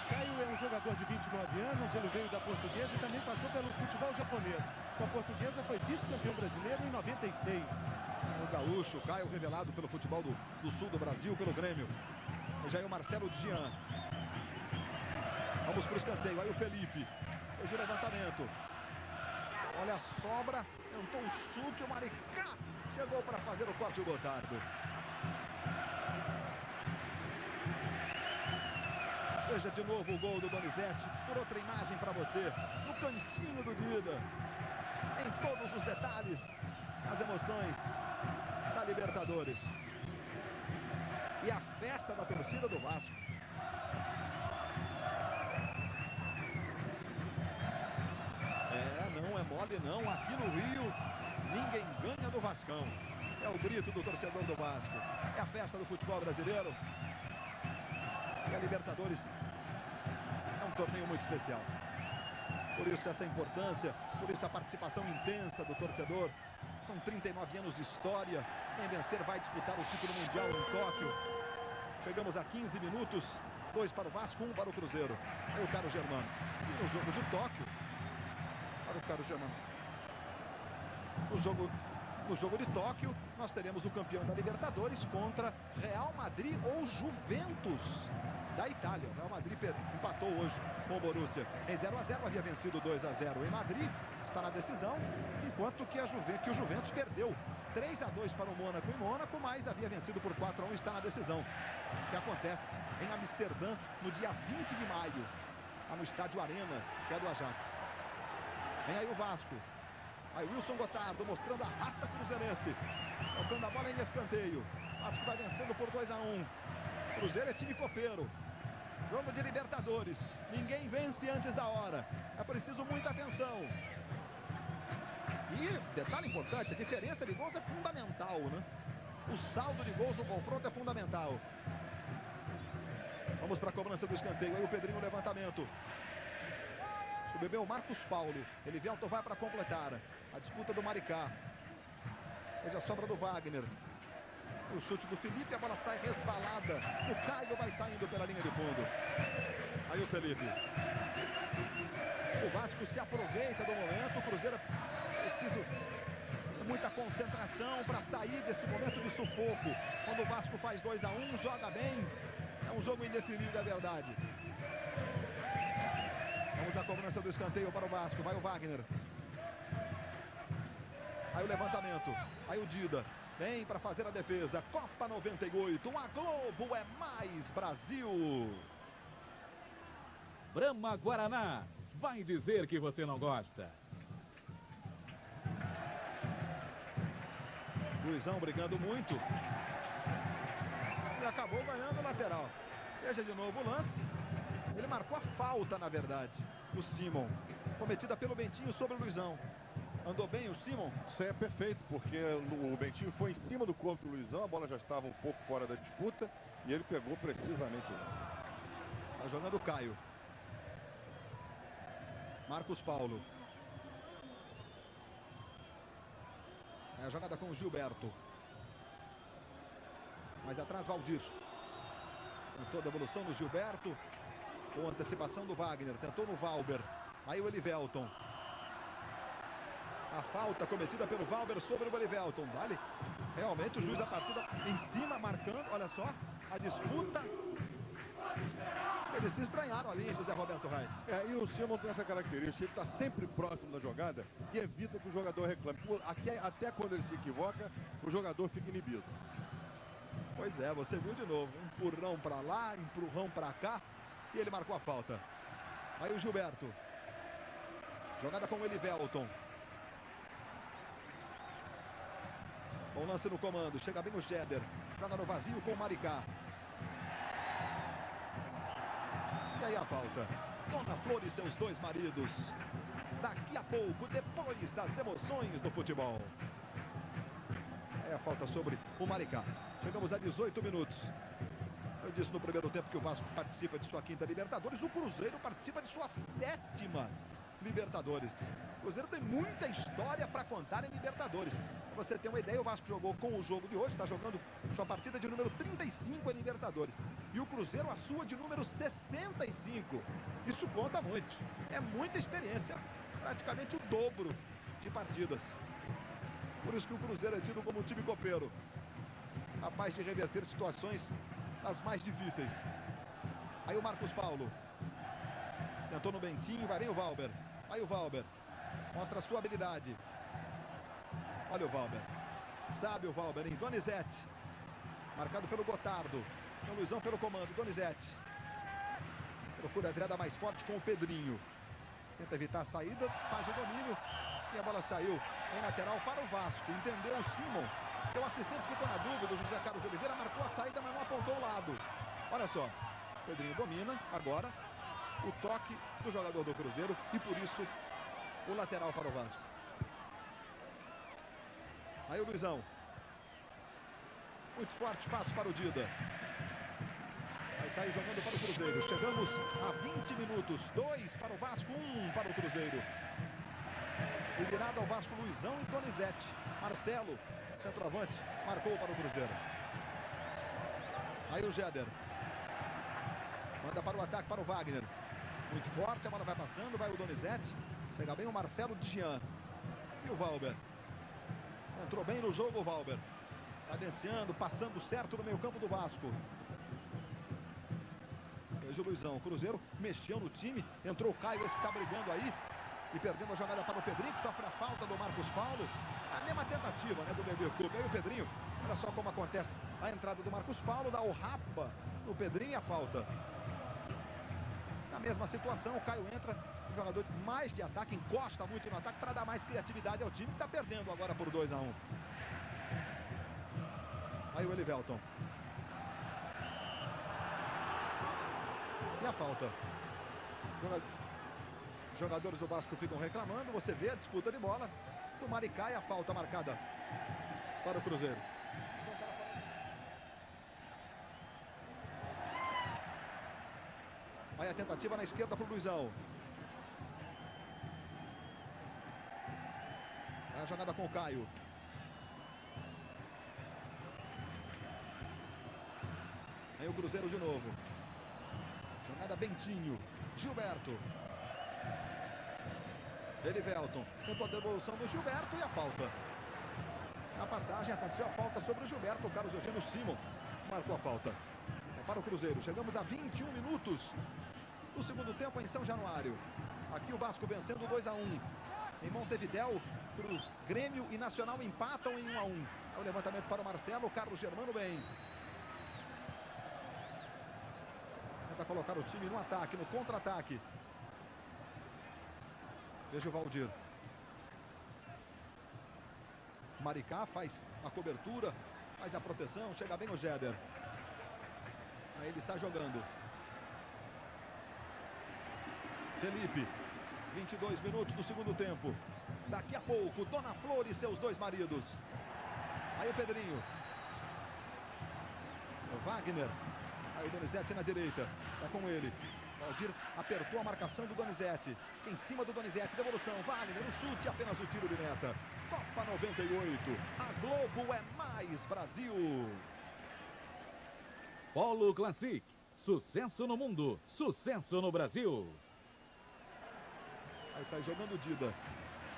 Caio é um jogador de 29 19 anos, ele veio da Portuguesa e também passou pelo futebol japonês. Com a Portuguesa foi vice-campeão brasileiro em 96. O gaúcho, Caio, revelado pelo futebol do sul do Brasil, pelo Grêmio. E já é o Marcelo Jean. Vamos para o escanteio, aí o Felipe. Fez o levantamento. Olha a sobra, tentou o chute, o Maricá chegou para fazer o corte, o Gotardo. Veja de novo o gol do Donizete, por outra imagem para você, no cantinho do Dida, em todos os detalhes, as emoções da Libertadores. E a festa da torcida do Vasco. Não é mole não, aqui no Rio, ninguém ganha do Vascão. É o grito do torcedor do Vasco, é a festa do futebol brasileiro. E a Libertadores é um torneio muito especial. Por isso essa importância, por isso a participação intensa do torcedor. São 39 anos de história. Quem vencer vai disputar o título mundial em Tóquio. Chegamos a 15 minutos. 2 para o Vasco, 1 para o Cruzeiro. É o Carlos Germano. E no jogo de Tóquio, para o Carlos Germano, no jogo de Tóquio, nós teremos o campeão da Libertadores contra Real Madrid ou Juventus da Itália. O Real Madrid empatou hoje com o Borussia em 0-0, havia vencido 2-0 em Madrid, está na decisão, enquanto que o Juventus perdeu 3-2 para o Mônaco em Mônaco, mas havia vencido por 4-1 e está na decisão, que acontece em Amsterdã no dia 20 de maio, lá no estádio Arena, que é do Ajax. Vem aí o Vasco. Aí Wilson Gotardo mostrando a raça cruzeirense. Tocando a bola em escanteio. Vasco vai vencendo por 2-1. Cruzeiro é time copeiro. Jogo de Libertadores. Ninguém vence antes da hora. É preciso muita atenção. E, detalhe importante, a diferença de gols é fundamental, né? O saldo de gols no confronto é fundamental. Vamos para a cobrança do escanteio. Aí o Pedrinho, levantamento. Bebeu o Marcos Paulo. Elivelton vai para completar. A disputa do Maricá. Veja a sobra do Wagner. O chute do Felipe, a bola sai resvalada. O Caio vai saindo pela linha de fundo. Aí o Felipe. O Vasco se aproveita do momento. O Cruzeiro precisa de muita concentração para sair desse momento de sufoco. Quando o Vasco faz 2-1, joga bem. É um jogo indefinido, é verdade. Vamos à cobrança do escanteio para o Vasco. Vai o Wagner. Aí o levantamento. Aí o Dida. Vem para fazer a defesa. Copa 98. A Globo é mais Brasil. Brahma Guaraná. Vai dizer que você não gosta. Luizão brigando muito. E acabou ganhando o lateral. Veja de novo o lance. Ele marcou a falta, na verdade, o Simon, cometida pelo Bentinho sobre o Luizão. Andou bem o Simon? Isso é perfeito, porque o Bentinho foi em cima do corpo do Luizão, a bola já estava um pouco fora da disputa e ele pegou precisamente o lance. Está jogando o Caio. Marcos Paulo. É a jogada com o Gilberto. Mais atrás, Valdir. Tentou a devolução do Gilberto. Com antecipação do Wagner, tentou no Valber. Aí o Elivelton. A falta cometida pelo Valber sobre o Elivelton. Vale? Realmente o juiz da partida em cima, marcando. Olha só, a disputa. Eles se estranharam ali, José Roberto Reis. E o Simon tem essa característica, ele está sempre próximo da jogada e evita que o jogador reclame. Até quando ele se equivoca, o jogador fica inibido. Pois é, você viu de novo. Empurrão para lá, empurrão para cá. E ele marcou a falta. Aí o Gilberto. Jogada com o Elivelton. Bom lance no comando. Chega bem o Cheder. Joga no vazio com o Maricá. E aí a falta. Dona Flor e seus 2 maridos. Daqui a pouco, depois das emoções do futebol. É a falta sobre o Maricá. Chegamos a 18 minutos. Eu disse no primeiro tempo que o Vasco participa de sua 5ª Libertadores. O Cruzeiro participa de sua 7ª Libertadores. O Cruzeiro tem muita história para contar em Libertadores. Pra você ter uma ideia, o Vasco jogou com o jogo de hoje, está jogando sua partida de número 35 em Libertadores. E o Cruzeiro a sua de número 65. Isso conta muito. É muita experiência. Praticamente o dobro de partidas. Por isso que o Cruzeiro é tido como um time copeiro. Capaz de reverter situações as mais difíceis. Aí o Marcos Paulo. Tentou no Bentinho, vai bem o Valber. Aí o Valber. Mostra a sua habilidade. Olha o Valber. Sabe o Valber em Donizete. Marcado pelo Gotardo. O Luizão pelo comando. Donizete. Procura a virada mais forte com o Pedrinho. Tenta evitar a saída. Faz o domínio. E a bola saiu em lateral para o Vasco. Entendeu o Simon. O assistente ficou na dúvida. O José Carlos Oliveira marcou a saída, mas não apontou o lado. Olha só. Pedrinho domina. Agora o toque do jogador do Cruzeiro. E por isso o lateral para o Vasco. Aí o Luizão. Muito forte, espaço para o Dida. Vai sair jogando para o Cruzeiro. Chegamos a 20 minutos. 2 para o Vasco, 1 para o Cruzeiro. E virada ao Vasco, Luizão e Donizete. Marcelo, centroavante, marcou para o Cruzeiro. Aí o Jeder. Manda para o ataque para o Wagner. Muito forte, a bola vai passando, vai o Donizete. Pega bem o Marcelo de Jean. E o Valber. Entrou bem no jogo o Valber. Cadenciando, passando certo no meio campo do Vasco. Veja o Luizão. O Cruzeiro mexeu no time. Entrou o Caio, esse que está brigando aí. E perdendo a jogada para o Pedrinho, que sofre a falta do Marcos Paulo. A mesma tentativa, né, do Bebê Cup. Aí o Pedrinho, olha só como acontece a entrada do Marcos Paulo. Dá o rapa no Pedrinho e a falta. Na mesma situação, o Caio entra. O jogador mais de ataque, encosta muito no ataque para dar mais criatividade ao time. Está perdendo agora por 2-1. Aí o Elivelton. E a falta. Jogadores do Vasco ficam reclamando. Você vê a disputa de bola do Maricá e a falta marcada para o Cruzeiro. Aí a tentativa na esquerda para o Luizão. Aí a jogada com o Caio. Aí o Cruzeiro de novo. Jogada Bentinho. Gilberto. Elivelton. Tentou a devolução do Gilberto e a falta. Na passagem aconteceu a falta sobre o Gilberto. O Carlos Eugênio Simon marcou a falta. É para o Cruzeiro. Chegamos a 21 minutos do segundo tempo em São Januário. Aqui o Vasco vencendo 2-1. Em Montevidéu, Grêmio e Nacional empatam em 1-1. É o levantamento para o Marcelo. O Carlos Germano bem. Tenta colocar o time no ataque, no contra-ataque. Veja o Valdir. Maricá faz a cobertura, faz a proteção, chega bem o Jeder. Aí ele está jogando. Felipe, 22 minutos do segundo tempo. Daqui a pouco, Dona Flor e seus dois maridos. Aí o Pedrinho. O Wagner. Aí o Donizete na direita. Está com ele. Valdir apertou a marcação do Donizete. Em cima do Donizete, devolução. Wagner, um chute, apenas o tiro de meta. Copa 98. A Globo é mais Brasil. Polo Classic. Sucesso no mundo. Sucesso no Brasil. Aí sai jogando o Dida.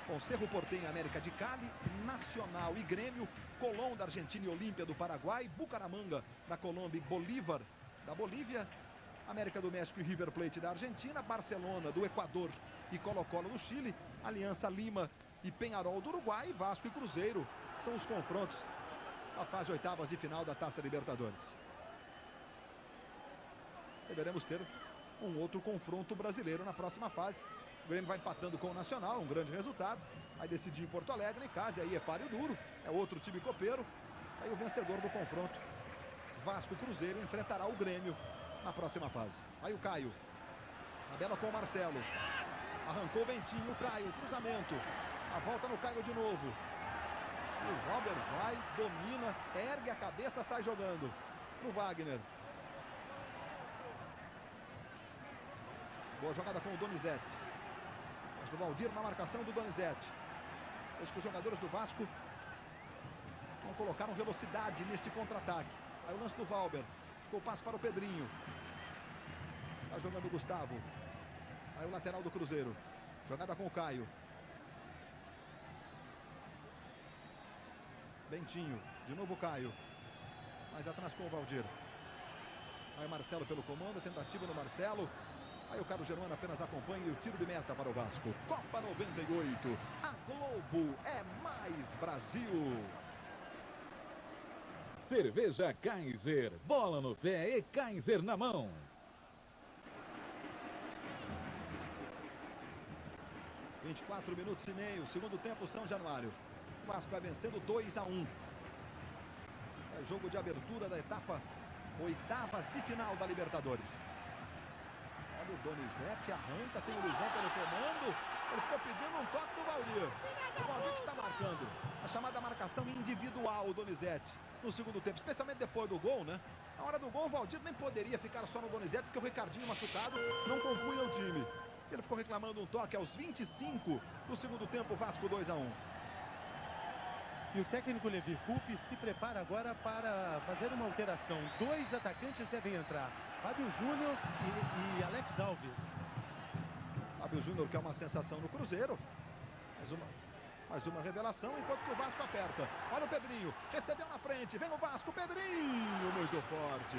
Com Cerro Porteño, América de Cali, Nacional e Grêmio, Colón da Argentina e Olímpia do Paraguai, Bucaramanga da Colômbia e Bolívar da Bolívia, América do México e River Plate da Argentina, Barcelona do Equador e Colo-Colo do Chile, Aliança Lima e Peñarol do Uruguai, Vasco e Cruzeiro são os confrontos da fase oitavas de final da Taça Libertadores. Deveremos ter um outro confronto brasileiro na próxima fase. O Grêmio vai empatando com o Nacional, um grande resultado. Vai decidir em Porto Alegre, em casa, aí é páreo duro, é outro time copeiro. Aí o vencedor do confronto, Vasco e Cruzeiro, enfrentará o Grêmio na próxima fase. Aí o Caio, tabela com o Marcelo. Arrancou o Bentinho, o Caio, cruzamento. A volta no Caio de novo. E o Valber vai, domina, ergue a cabeça, sai jogando. No Wagner. Boa jogada com o Donizete. Mas o Valdir na marcação do Donizete. Acho que os jogadores do Vasco Não colocaram velocidade neste contra-ataque. Aí o lance do Valber. Ficou o passe para o Pedrinho. Tá jogando o Gustavo. Aí o lateral do Cruzeiro. Jogada com o Caio. Bentinho. De novo o Caio. Mais atrás com o Valdir. Aí o Marcelo pelo comando. Tentativa no Marcelo. Aí o Carlos Germano apenas acompanha e o tiro de meta para o Vasco. Copa 98. A Globo é mais Brasil. Cerveja Kaiser. Bola no pé e Kaiser na mão. – 24 minutos e meio. Segundo tempo, São Januário. O Vasco vai vencendo 2-1. É jogo de abertura da etapa oitavas de final da Libertadores. Olha o Donizete, arranca, tem o Luizão pelo comando. Ele ficou pedindo um toque do Valdir. O Valdir que está marcando. A chamada marcação individual, o Donizete, no segundo tempo, especialmente depois do gol, né? Na hora do gol, o Valdir nem poderia ficar só no Donizete, porque o Ricardinho machucado não compunha o time. Ele ficou reclamando um toque aos 25 do segundo tempo, Vasco 2-1. E o técnico Levi Coupe se prepara agora para fazer uma alteração. 2 atacantes devem entrar. Fábio Júnior e Alex Alves. Fábio Júnior, que é uma sensação no Cruzeiro. Mais uma revelação, enquanto que o Vasco aperta. Olha o Pedrinho, recebeu na frente, vem o Vasco, Pedrinho, muito forte.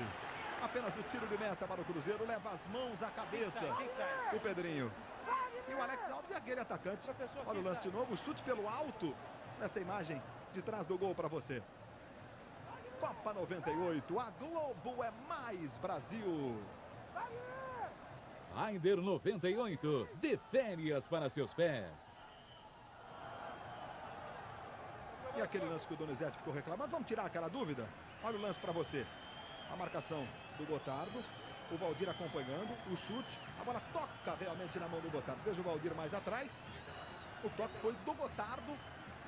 Apenas o tiro de meta para o Cruzeiro, leva as mãos à cabeça. O Pedrinho. E o Alex Alves é aquele atacante. Olha o lance de novo, o chute pelo alto. Nessa imagem de trás do gol para você. Copa 98, a Globo é mais Brasil. Raider 98, de férias para seus pés. E aquele lance que o Donizete ficou reclamando, vamos tirar aquela dúvida? Olha o lance para você. A marcação do Gotardo, o Valdir acompanhando, o chute, a bola toca realmente na mão do Gotardo. Veja o Valdir mais atrás, o toque foi do Gotardo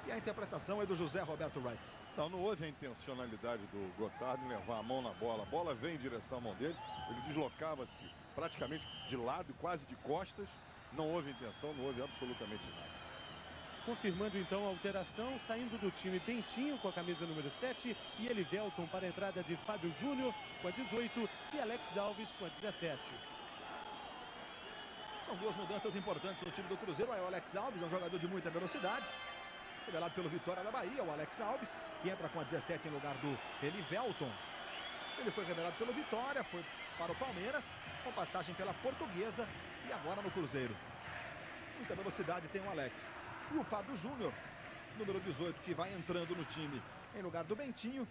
e a interpretação é do José Roberto Wright. Não houve a intencionalidade do Gotardo em levar a mão na bola. A bola vem em direção à mão dele, ele deslocava-se praticamente de lado e quase de costas. Não houve intenção, não houve absolutamente nada. Confirmando então a alteração, saindo do time Bentinho com a camisa número 7 e Elivelton para a entrada de Fábio Júnior com a 18 e Alex Alves com a 17. São duas mudanças importantes no time do Cruzeiro. Aí o Alex Alves é um jogador de muita velocidade, revelado pelo Vitória da Bahia, o Alex Alves, que entra com a 17 em lugar do Elivelton. Ele foi revelado pelo Vitória, foi para o Palmeiras, com passagem pela Portuguesa e agora no Cruzeiro. Muita velocidade tem o Alex. E o Fábio Júnior, número 18, que vai entrando no time em lugar do Bentinho.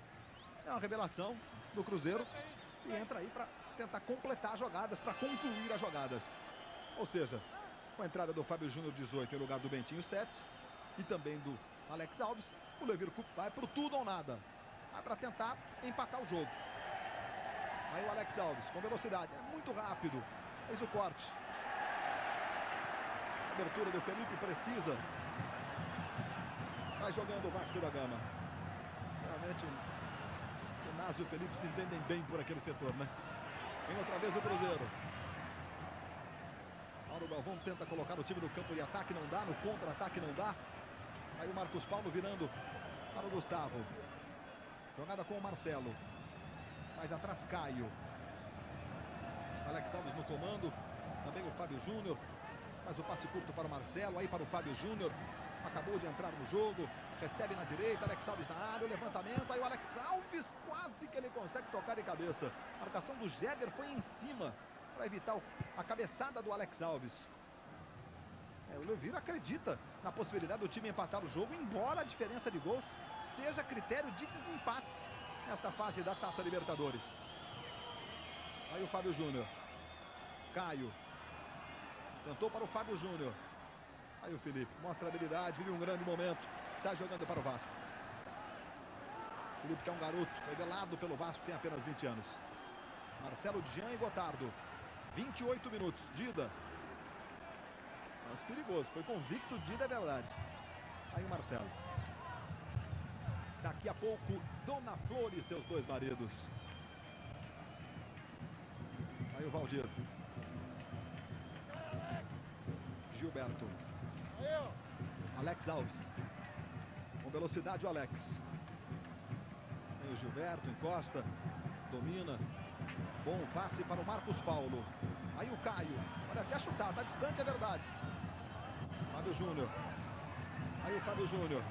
É uma revelação do Cruzeiro e entra aí para tentar completar as jogadas, para concluir as jogadas. Ou seja, com a entrada do Fábio Júnior 18 em lugar do Bentinho 7 e também do Alex Alves, o Levi Coupe vai pro tudo ou nada. Vai para tentar empatar o jogo. Aí o Alex Alves com velocidade, é muito rápido. Fez o corte. Abertura do Felipe precisa. Vai jogando o Vasco da Gama. Realmente o Nazo e o Felipe se entendem bem por aquele setor, né? Vem outra vez o Cruzeiro. Mauro Galvão tenta colocar o time no campo de ataque, não dá. No contra-ataque não dá. Aí o Marcos Paulo virando para o Gustavo. Jogada com o Marcelo. Mais atrás Caio. Alex Alves no comando. Também o Fábio Júnior. Faz o passe curto para o Marcelo. Aí para o Fábio Júnior. Acabou de entrar no jogo. Recebe na direita. Alex Alves na área. O levantamento. Aí o Alex Alves quase que ele consegue tocar de cabeça. A marcação do Jäger foi em cima para evitar a cabeçada do Alex Alves. O Leviro acredita na possibilidade do time empatar o jogo, embora a diferença de gols seja critério de desempates nesta fase da Taça Libertadores. Aí o Fábio Júnior. Caio. Tentou para o Fábio Júnior. Aí o Felipe mostra a habilidade, vive um grande momento. Sai jogando para o Vasco. Felipe, que é um garoto revelado pelo Vasco, tem apenas 20 anos. Marcelo, Jean e Gotardo. 28 minutos. Dida. Mas perigoso. Foi convicto. Dida é verdade. Aí o Marcelo. Daqui a pouco, Dona Flor e seus dois maridos. Aí o Valdir. Gilberto. Alex Alves. Com velocidade o Alex. o Gilberto, encosta, domina. Bom passe para o Marcos Paulo. Aí o Caio, olha, até chutar, tá distante, é verdade. Fábio Júnior. Aí o Fábio Júnior.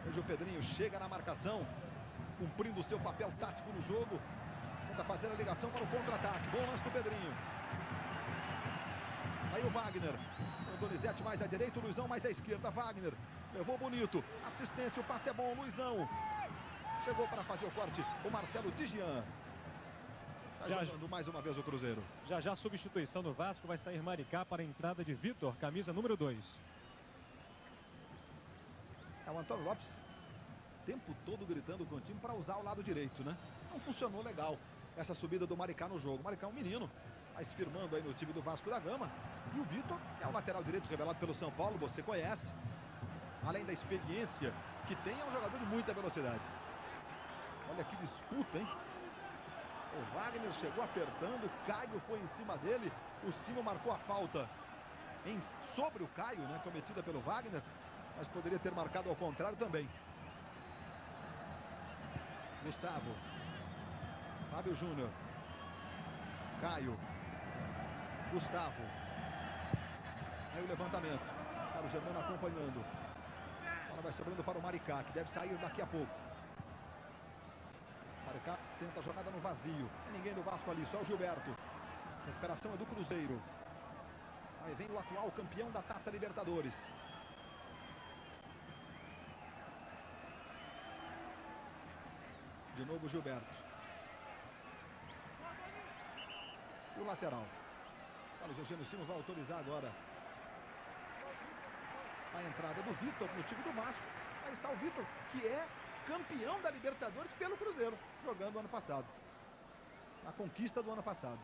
Hoje o Pedrinho chega na marcação, cumprindo o seu papel tático no jogo. Tenta fazer a ligação para o contra-ataque. Bom lance do Pedrinho. Aí o Wagner. O Donizete mais à direita, o Luizão mais à esquerda. Wagner levou bonito. Assistência, o passe é bom, Luizão. Chegou para fazer o corte o Marcelo Digian. Está jogando mais uma vez o Cruzeiro. Já a substituição do Vasco, vai sair Maricá para a entrada de Vitor, camisa número 2. É o Antônio Lopes o tempo todo gritando com o time para usar o lado direito, né? Não funcionou legal essa subida do Maricá no jogo. Maricá é um menino, mas firmando aí no time do Vasco da Gama. E o Vitor é o lateral direito revelado pelo São Paulo, você conhece. Além da experiência que tem, é um jogador de muita velocidade. Olha que disputa, hein? O Wagner chegou apertando, o Caio foi em cima dele, o Simo marcou a falta sobre o Caio, né, cometida pelo Wagner, mas poderia ter marcado ao contrário também. Gustavo, Fábio Júnior, Caio, Gustavo, aí o levantamento, para o Germano acompanhando, a bola vai sobrando para o Maricá, que deve sair daqui a pouco. Maricá tenta a jogada no vazio. Tem ninguém do Vasco ali, só o Gilberto. A recuperação é do Cruzeiro. Aí vem o atual campeão da Taça Libertadores. De novo o Gilberto. O lateral. Carlos Eugênio Simões vai autorizar agora a entrada do Vitor no time do Vasco. Aí está o Vitor, que é campeão da Libertadores pelo Cruzeiro, jogando ano passado. Na conquista do ano passado.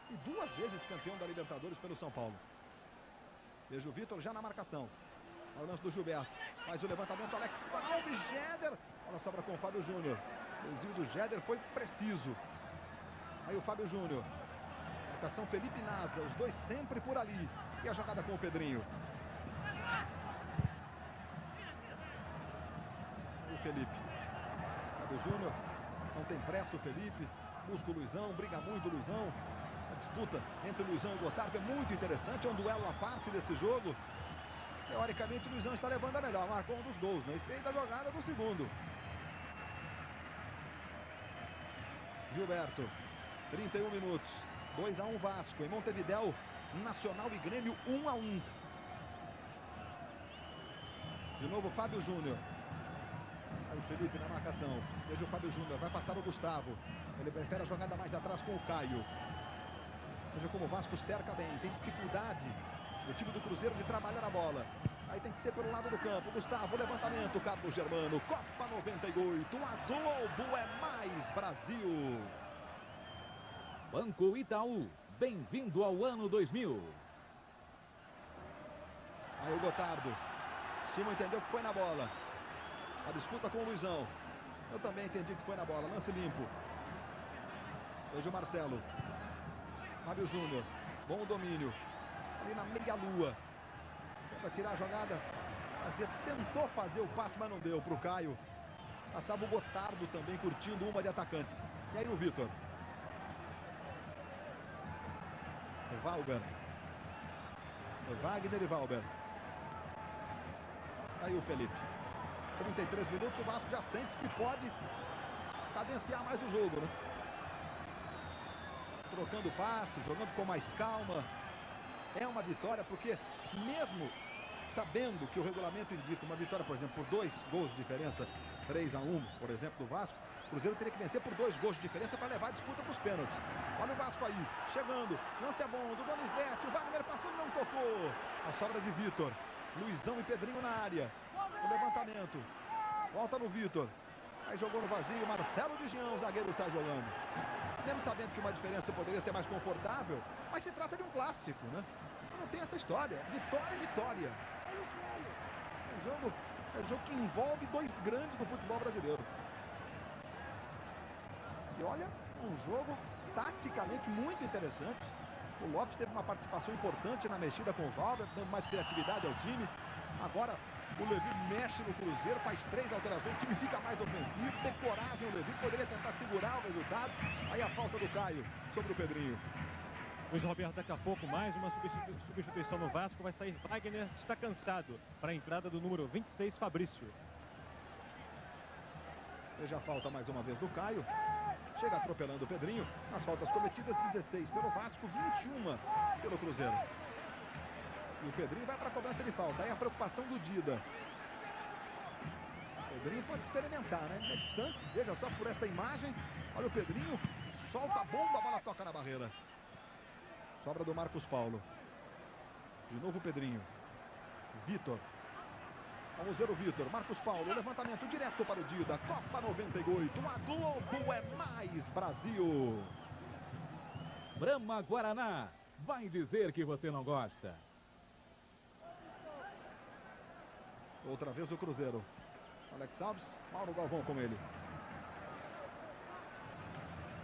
E 2 vezes campeão da Libertadores pelo São Paulo. Veja o Vitor já na marcação. Olha o lance do Gilberto. Faz o levantamento, Alex Alves, Jéder. Olha, sobra com o Fábio Júnior. O desvio do Jéder foi preciso. Aí o Fábio Júnior. Marcação Felipe Nasa, os dois sempre por ali. E a jogada com o Pedrinho. Felipe, Fábio Júnior, não tem pressa o Felipe, busca o Luizão, briga muito o Luizão. A disputa entre o Luizão e o Gotardo é muito interessante, é um duelo à parte desse jogo. Teoricamente o Luizão está levando a melhor, marcou um dos gols, né? E fez a jogada do segundo. Gilberto, 31 minutos, 2-1 Vasco, em Montevidéu, Nacional e Grêmio 1-1. De novo Fábio Júnior. Aí o Felipe na marcação. Veja o Fábio Júnior, vai passar o Gustavo. Ele prefere a jogada mais atrás com o Caio. Veja como o Vasco cerca bem. Tem dificuldade o time do Cruzeiro de trabalhar a bola. Aí tem que ser pelo lado do campo. Gustavo, levantamento. Carlos Germano, Copa 98. A Globo é mais Brasil. Banco Itaú, bem-vindo ao ano 2000. Aí o Gotardo. Simão entendeu que foi na bola. A disputa com o Luizão. Eu também entendi que foi na bola. Lance limpo. Veja o Marcelo. Fábio Júnior. Bom domínio. Ali na meia-lua. Tenta tirar a jogada. Tentou fazer o passe, mas não deu para o Caio. Passava o Gotardo também curtindo uma de atacante. E aí o Vitor. O Valber. O Wagner e Valber. Aí o Felipe. 33 minutos, o Vasco já sente que pode cadenciar mais o jogo, né? Trocando passes, jogando com mais calma. É uma vitória, porque mesmo sabendo que o regulamento indica uma vitória, por exemplo, por 2 gols de diferença, 3-1, por exemplo, do Vasco, o Cruzeiro teria que vencer por 2 gols de diferença para levar a disputa para os pênaltis. Olha o Vasco aí, chegando, lance é bom, do Donizete, o Wagner passou e não tocou. A sobra de Vitor, Luizão e Pedrinho na área. O levantamento. Volta no Vitor. Aí jogou no vazio. Marcelo Digian, o zagueiro, sai jogando. Mesmo sabendo que uma diferença poderia ser mais confortável, mas se trata de um clássico, né? Não tem essa história. Vitória e vitória. É um jogo que envolve 2 grandes do futebol brasileiro. E olha, um jogo taticamente muito interessante. O Lopes teve uma participação importante na mexida com o Valber, dando mais criatividade ao time. Agora, O Levi mexe no Cruzeiro, faz 3 alterações, o time fica mais ofensivo, tem coragem o Levi, poderia tentar segurar o resultado. Aí a falta do Caio sobre o Pedrinho. Luiz Roberto, daqui a pouco mais uma substituição no Vasco, vai sair Wagner, está cansado, para a entrada do número 26, Fabrício. Veja a falta mais uma vez do Caio. Chega atropelando o Pedrinho. As faltas cometidas, 16 pelo Vasco, 21 pelo Cruzeiro. E o Pedrinho vai para a cobrança de falta. Aí a preocupação do Dida. O Pedrinho pode experimentar, né? É distante, veja só por essa imagem. Olha o Pedrinho, solta a bomba, a bola toca na barreira. Sobra do Marcos Paulo. De novo o Pedrinho. Vitor. Vamos ver o Vitor. Marcos Paulo, levantamento direto para o Dida. Copa 98. A Globo é mais Brasil. Brahma Guaraná. Vai dizer que você não gosta. Outra vez o Cruzeiro. Alex Alves, Mauro Galvão com ele.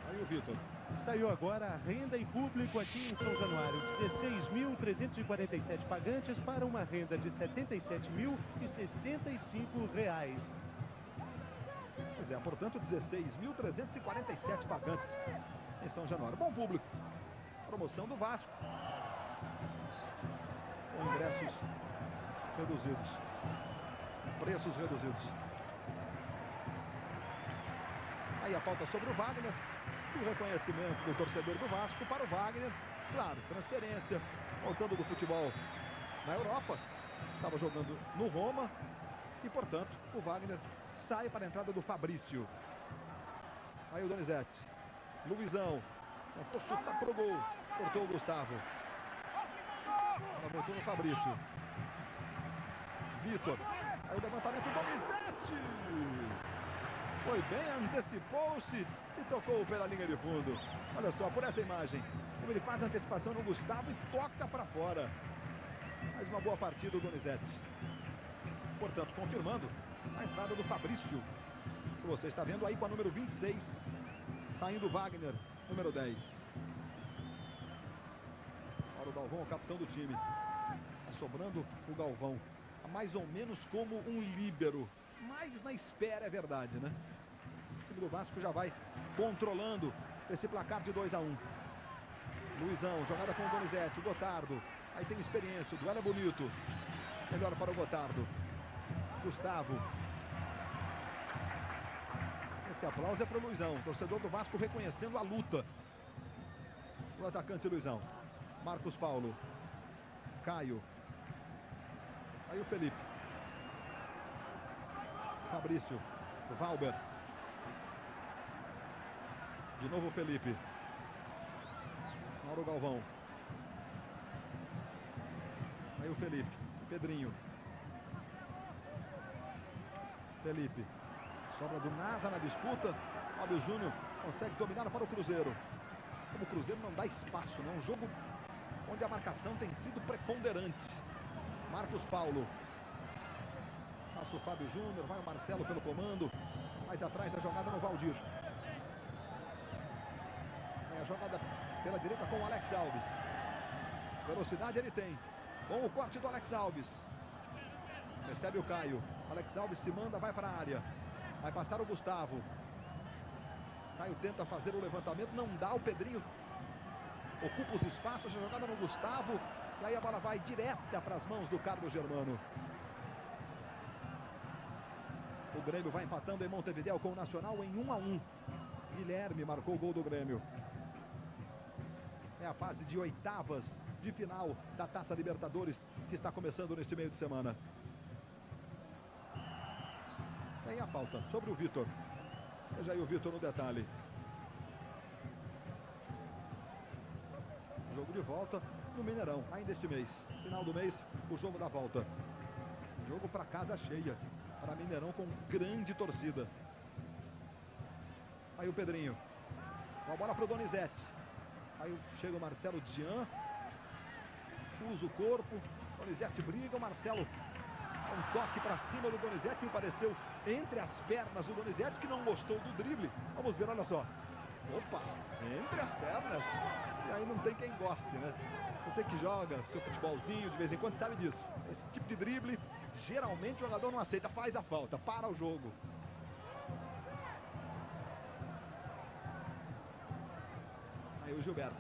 Aí o Vitor. Saiu agora a renda em público aqui em São Januário. 16.347 pagantes para uma renda de R$ 77.065. Pois é, portanto, 16.347 pagantes em São Januário. Bom público. Promoção do Vasco. Com ingressos reduzidos. Preços reduzidos. Aí a falta sobre o Wagner. O reconhecimento do torcedor do Vasco para o Wagner. Claro, transferência. Voltando do futebol na Europa. Estava jogando no Roma. E, portanto, o Wagner sai para a entrada do Fabrício. Aí o Donizete. Luizão. Tentou chutar pro gol. Cortou o Gustavo. Ela voltou no Fabrício. Vitor. Aí o levantamento do Donizete. Foi bem, antecipou-se e tocou pela linha de fundo. Olha só, por essa imagem. Como ele faz a antecipação no Gustavo e toca para fora. Mais uma boa partida do Donizete. Portanto, confirmando a entrada do Fabrício. Que você está vendo aí com a número 26. Saindo Wagner, número 10. Para o Galvão, o capitão do time. Está sobrando o Galvão. Mais ou menos como um líbero. Mas na espera, é verdade, né? O time do Vasco já vai controlando esse placar de 2-1. Luizão, jogada com o Donizete, o Gotardo. Aí tem experiência, o duelo é bonito. Melhor para o Gotardo. Gustavo. Esse aplauso é para o Luizão. Torcedor do Vasco reconhecendo a luta. O atacante Luizão. Marcos Paulo. Caio. Aí o Felipe. Fabrício. O Valber. De novo o Felipe. Mauro Galvão. Aí o Felipe. Pedrinho. Felipe. Sobra do Nasa na disputa. Fábio Júnior consegue dominar para o Cruzeiro. Como o Cruzeiro não dá espaço, né? Um jogo onde a marcação tem sido preponderante. Marcos Paulo. Passa o Fábio Júnior, vai o Marcelo pelo comando. Mais atrás a jogada no Valdir. É a jogada pela direita com o Alex Alves. Velocidade ele tem. Com o corte do Alex Alves. Recebe o Caio. Alex Alves se manda, vai para a área. Vai passar o Gustavo. Caio tenta fazer o levantamento, não dá. O Pedrinho ocupa os espaços. A jogada no Gustavo. E aí a bola vai direta para as mãos do Carlos Germano. O Grêmio vai empatando em Montevidéu com o Nacional em 1-1. Guilherme marcou o gol do Grêmio. É a fase de oitavas de final da Taça Libertadores que está começando neste meio de semana. Tem a falta sobre o Vitor. Veja aí o Vitor no detalhe. Jogo de volta no Mineirão, ainda este mês. Final do mês, o jogo da volta. Jogo para casa cheia. Para Mineirão com grande torcida. Aí o Pedrinho. Uma bola para o Donizete. Aí chega o Marcelo Dian. Usa o corpo. Donizete briga. O Marcelo dá um toque para cima do Donizete. E apareceu entre as pernas do Donizete, que não gostou do drible. Vamos ver, olha só. Opa, entre as pernas. E aí não tem quem goste, né? Você que joga seu futebolzinho de vez em quando sabe disso. Esse tipo de drible geralmente o jogador não aceita, faz a falta, para o jogo. Aí o Gilberto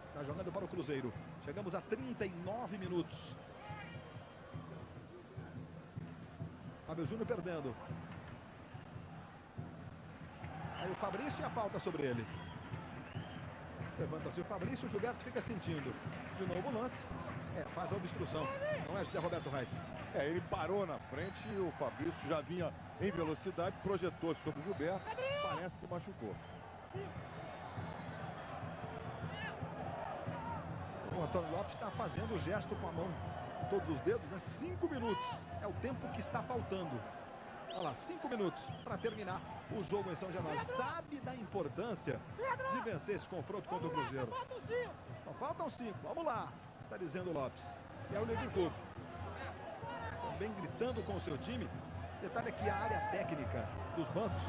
está jogando para o Cruzeiro. Chegamos a 39 minutos. Fábio Júnior perdendo. Aí o Fabrício e a falta sobre ele. Levanta-se o Fabrício, o Gilberto fica sentindo. De novo o lance. Faz a obstrução. Não é, José Roberto Reitz? Ele parou na frente e o Fabrício já vinha em velocidade, projetou sobre o Gilberto. Parece que machucou. O Antônio Lopes está fazendo o gesto com a mão. Todos os dedos, né? 5 minutos. É o tempo que está faltando. Olha lá, 5 minutos para terminar o jogo em São Januário. Sabe da importância de vencer esse confronto contra o Cruzeiro. Só faltam 5. Vamos lá, está dizendo o Lopes. E é o líder do clube. Também gritando com o seu time. Detalhe é que a área técnica dos bancos,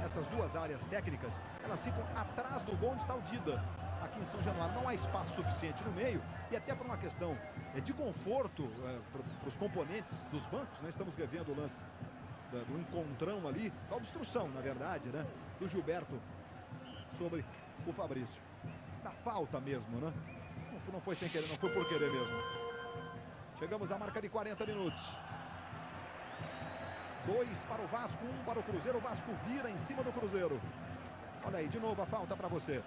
essas duas áreas técnicas, elas ficam atrás do gol onde está o Dida. Aqui em São Januário não há espaço suficiente no meio e até por uma questão de conforto para os componentes dos bancos, né? Estamos revendo o lance do encontrão ali, da obstrução, na verdade, né? Do Gilberto sobre o Fabrício. Da falta mesmo, né? Não foi sem querer, não foi por querer mesmo. Chegamos à marca de 40 minutos. 2 para o Vasco, 1 para o Cruzeiro. O Vasco vira em cima do Cruzeiro. Olha aí, de novo a falta para você.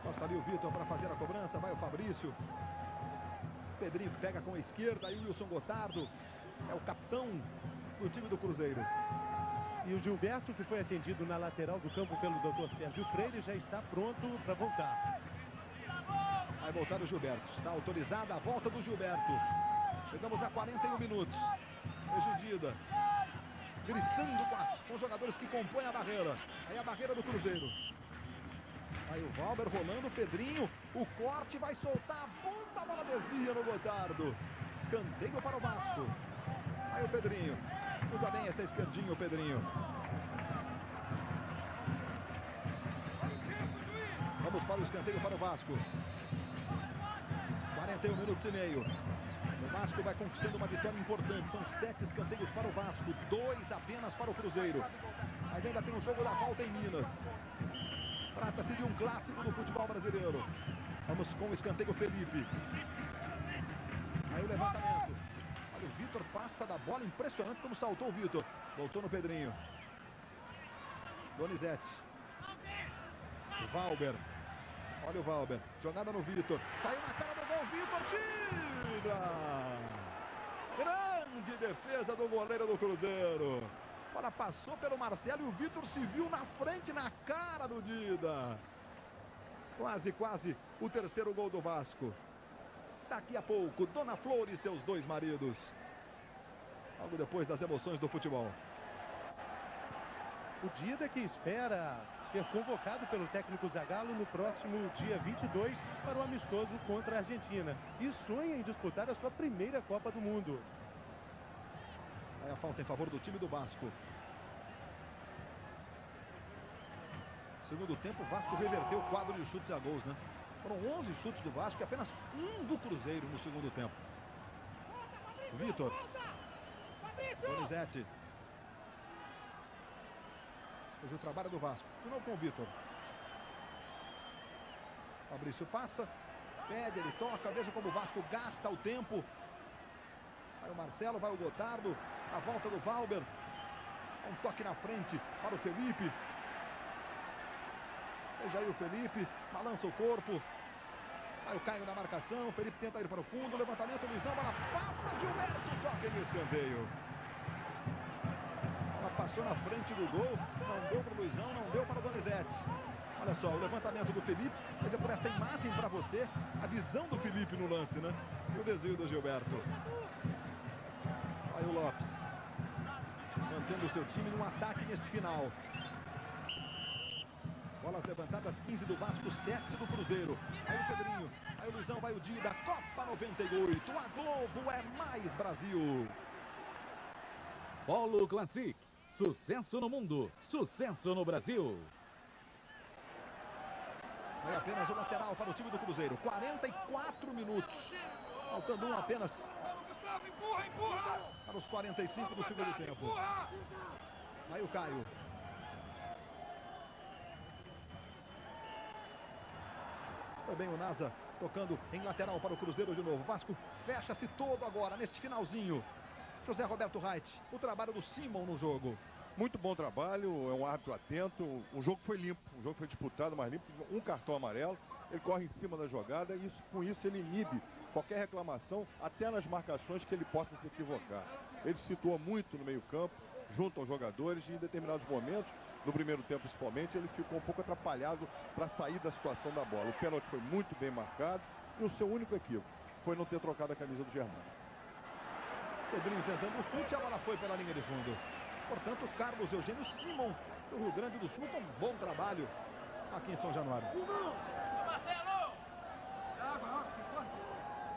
Costa ali o Vitor para fazer a cobrança, vai o Fabrício. Pedrinho pega com a esquerda, aí o Wilson Gotardo é o capitão do time do Cruzeiro. E o Gilberto, que foi atendido na lateral do campo pelo Dr. Sérgio Freire, já está pronto para voltar. Vai voltar o Gilberto, está autorizada a volta do Gilberto. Chegamos a 41 minutos. Dida gritando com os jogadores que compõem a barreira. Aí a barreira do Cruzeiro. Aí o Valber rolando, o Pedrinho, o corte vai soltar, a ponta, a bola desvia no Gotardo. Escanteio para o Vasco. Aí o Pedrinho, usa bem essa esquerdinha o Pedrinho. Vamos para o escanteio para o Vasco. 41 minutos e meio. O Vasco vai conquistando uma vitória importante, são 7 escanteios para o Vasco, 2 apenas para o Cruzeiro. Mas ainda tem o jogo da volta em Minas. Trata-se de um clássico do futebol brasileiro. Vamos com o escanteio Felipe. Aí o levantamento. Olha, o Vitor passa da bola. Impressionante como saltou o Vitor. Voltou no Pedrinho. Donizete. O Valber. Olha o Valber. Jogada no Vitor. Saiu na cara do gol. Vitor tira! Grande defesa do goleiro do Cruzeiro. Olha, passou pelo Marcelo e o Vitor se viu na frente, na cara do Dida. Quase, quase o terceiro gol do Vasco. Daqui a pouco, Dona Flor e seus 2 maridos. Logo depois das emoções do futebol. O Dida que espera ser convocado pelo técnico Zagallo no próximo dia 22 para o amistoso contra a Argentina. E sonha em disputar a sua primeira Copa do Mundo. Aí a falta em favor do time do Vasco. Segundo tempo, o Vasco reverteu o quadro de chutes a gols, né? Foram 11 chutes do Vasco e apenas 1 do Cruzeiro no segundo tempo. Vitor. Donizete. Fez o trabalho do Vasco. De novo com o Vitor. Fabrício passa. Pede, ele toca. Veja como o Vasco gasta o tempo. Vai o Marcelo, vai o Gotardo. A volta do Valber. Um toque na frente para o Felipe. Veja aí o Felipe. Balança o corpo. Aí o Caio na marcação. O Felipe tenta ir para o fundo. Levantamento, Luizão. Bola passa. Gilberto toca no escanteio. Ela passou na frente do gol. Não deu para o Luizão. Não deu para o Donizete. Olha só, o levantamento do Felipe. Veja por esta imagem para você. A visão do Felipe no lance, né? E o desvio do Gilberto. Aí o Lopes. Mantendo o seu time num ataque neste final. Bolas levantadas, 15 do Vasco, 7 do Cruzeiro. Aí o Pedrinho, aí o Luizão, vai o Dida, Copa 98. A Globo é mais Brasil. Polo Classic. Sucesso no mundo, sucesso no Brasil. Aí apenas o lateral para o time do Cruzeiro. 44 minutos. Faltando apenas Para os 45 do segundo tempo. Aí o Caio. Foi bem o Nasa, tocando em lateral para o Cruzeiro de novo. Vasco fecha-se todo agora, neste finalzinho. José Roberto Reit, o trabalho do Simon no jogo. Muito bom trabalho, é um árbitro atento. O jogo foi limpo, o jogo foi disputado, mas limpo. Um cartão amarelo, ele corre em cima da jogada e com isso ele inibe qualquer reclamação, até nas marcações que ele possa se equivocar. Ele se situa muito no meio-campo, junto aos jogadores, e em determinados momentos, no primeiro tempo principalmente, ele ficou um pouco atrapalhado para sair da situação da bola. O pênalti foi muito bem marcado e o seu único equívoco foi não ter trocado a camisa do Germano. Pedrinho tentando o chute, a bola foi pela linha de fundo. Portanto, Carlos Eugênio Simon, do Rio Grande do Sul, com um bom trabalho aqui em São Januário.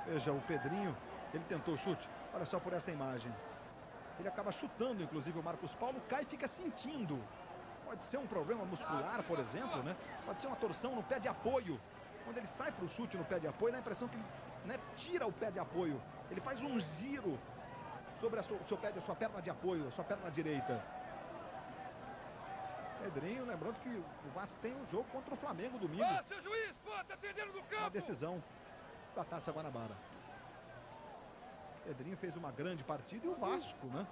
Veja, o Pedrinho, ele tentou o chute. Olha só por essa imagem. Ele acaba chutando, inclusive, o Marcos Paulo, cai e fica sentindo. Pode ser um problema muscular, por exemplo, né? Pode ser uma torção no pé de apoio. Quando ele sai para o chute no pé de apoio, dá a impressão que ele, né, tira o pé de apoio. Ele faz um giro sobre a sua perna de apoio, a sua perna direita. Pedrinho, lembrando que o Vasco tem um jogo contra o Flamengo domingo. Seu juiz, tá perdendo do campo. A decisão da Taça Guanabara. Pedrinho fez uma grande partida e o Vasco, né?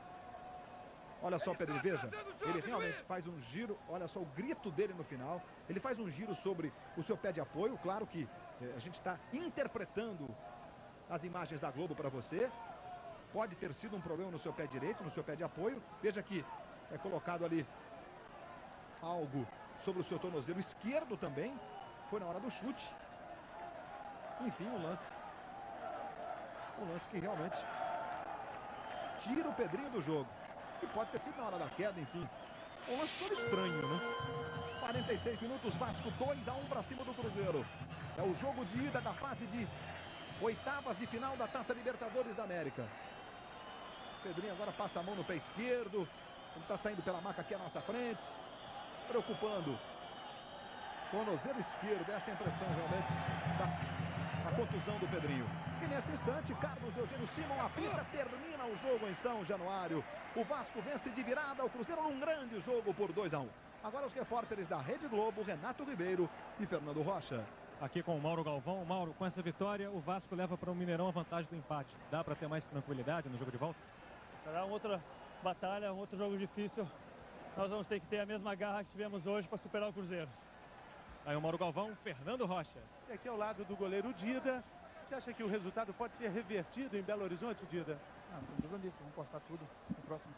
Olha só, Pedrinho, veja, ele realmente faz um giro, olha só o grito dele no final. Ele faz um giro sobre o seu pé de apoio. Claro que a gente está interpretando as imagens da Globo para você. Pode ter sido um problema no seu pé direito, no seu pé de apoio. Veja que é colocado ali algo sobre o seu tornozelo esquerdo também. Foi na hora do chute. Enfim, um lance que realmente tira o Pedrinho do jogo. E pode ter sido na hora da queda, enfim. Um lance todo estranho, né? 46 minutos, Vasco 2-1 para cima do Cruzeiro. É o jogo de ida da fase de oitavas de final da Taça Libertadores da América. Pedrinho agora passa a mão no pé esquerdo. Ele está saindo pela marca aqui à nossa frente. Preocupando. Tornozelo esquerdo, essa é a impressão realmente da contusão do Pedrinho. E nesse instante, Carlos Eugênio Simon apita, termina o jogo em São Januário. O Vasco vence de virada o Cruzeiro num grande jogo por 2-1. Agora os repórteres da Rede Globo, Renato Ribeiro e Fernando Rocha. Aqui com o Mauro Galvão. Mauro, com essa vitória, o Vasco leva para o Mineirão a vantagem do empate. Dá para ter mais tranquilidade no jogo de volta? Será uma outra batalha, um outro jogo difícil. Nós vamos ter que ter a mesma garra que tivemos hoje para superar o Cruzeiro. Aí o Mauro Galvão, Fernando Rocha. E aqui ao lado do goleiro Dida. Você acha que o resultado pode ser revertido em Belo Horizonte, Dida? Não tem dúvida disso. Vamos postar tudo no próximo.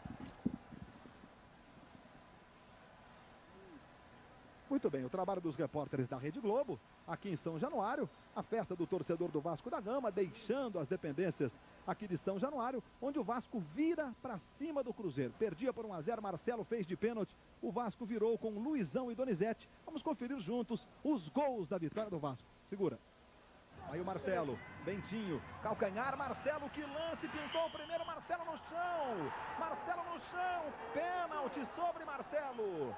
Muito bem, o trabalho dos repórteres da Rede Globo, aqui em São Januário, a festa do torcedor do Vasco da Gama, deixando as dependências aqui de São Januário, onde o Vasco vira para cima do Cruzeiro. Perdia por 1-0, Marcelo fez de pênalti, o Vasco virou com Luizão e Donizete. Vamos conferir juntos os gols da vitória do Vasco. Segura. Aí o Marcelo, Bentinho, calcanhar, Marcelo, que lance, pintou o primeiro, Marcelo no chão, pênalti sobre Marcelo.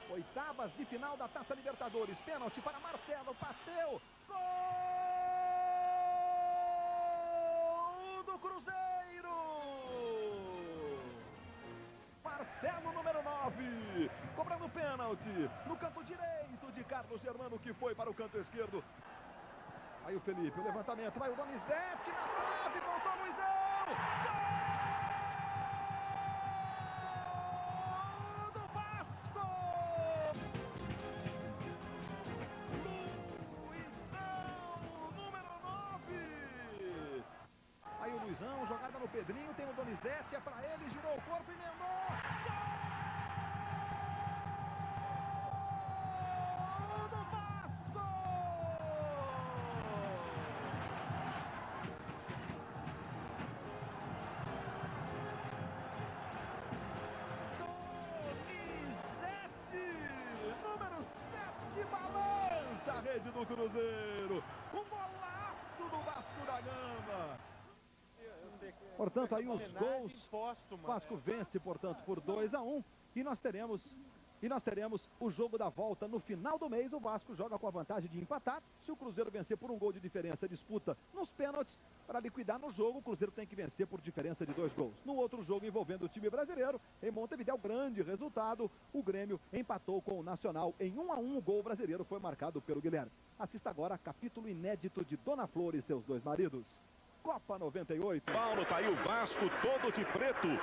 Oitavas de final da Taça Libertadores, pênalti para Marcelo, bateu, gol do Cruzeiro! Marcelo, número 9, cobrando pênalti no canto direito de Carlos Germano, que foi para o canto esquerdo. Aí o Felipe, o levantamento, vai o Donizete na trave, voltou o Luizão! Gol do Vasco! Luizão, número 9! Aí o Luizão, jogada no Pedrinho, tem o Donizete, é pra ele, girou o corpo e emendou! Gol do Vasco! Balança a rede do Cruzeiro, um golaço do Vasco da Gama. Portanto, aí os gols, Vasco vence, portanto, por 2-1, e nós teremos o jogo da volta no final do mês. O Vasco joga com a vantagem de empatar. Se o Cruzeiro vencer por um gol de diferença, disputa nos pênaltis. Para liquidar no jogo, o Cruzeiro tem que vencer por lado, o Grêmio empatou com o Nacional em 1-1. O gol brasileiro foi marcado pelo Guilherme. Assista agora capítulo inédito de Dona Flor e seus dois maridos. Copa 98. Paulo, tá aí o Vasco todo de preto.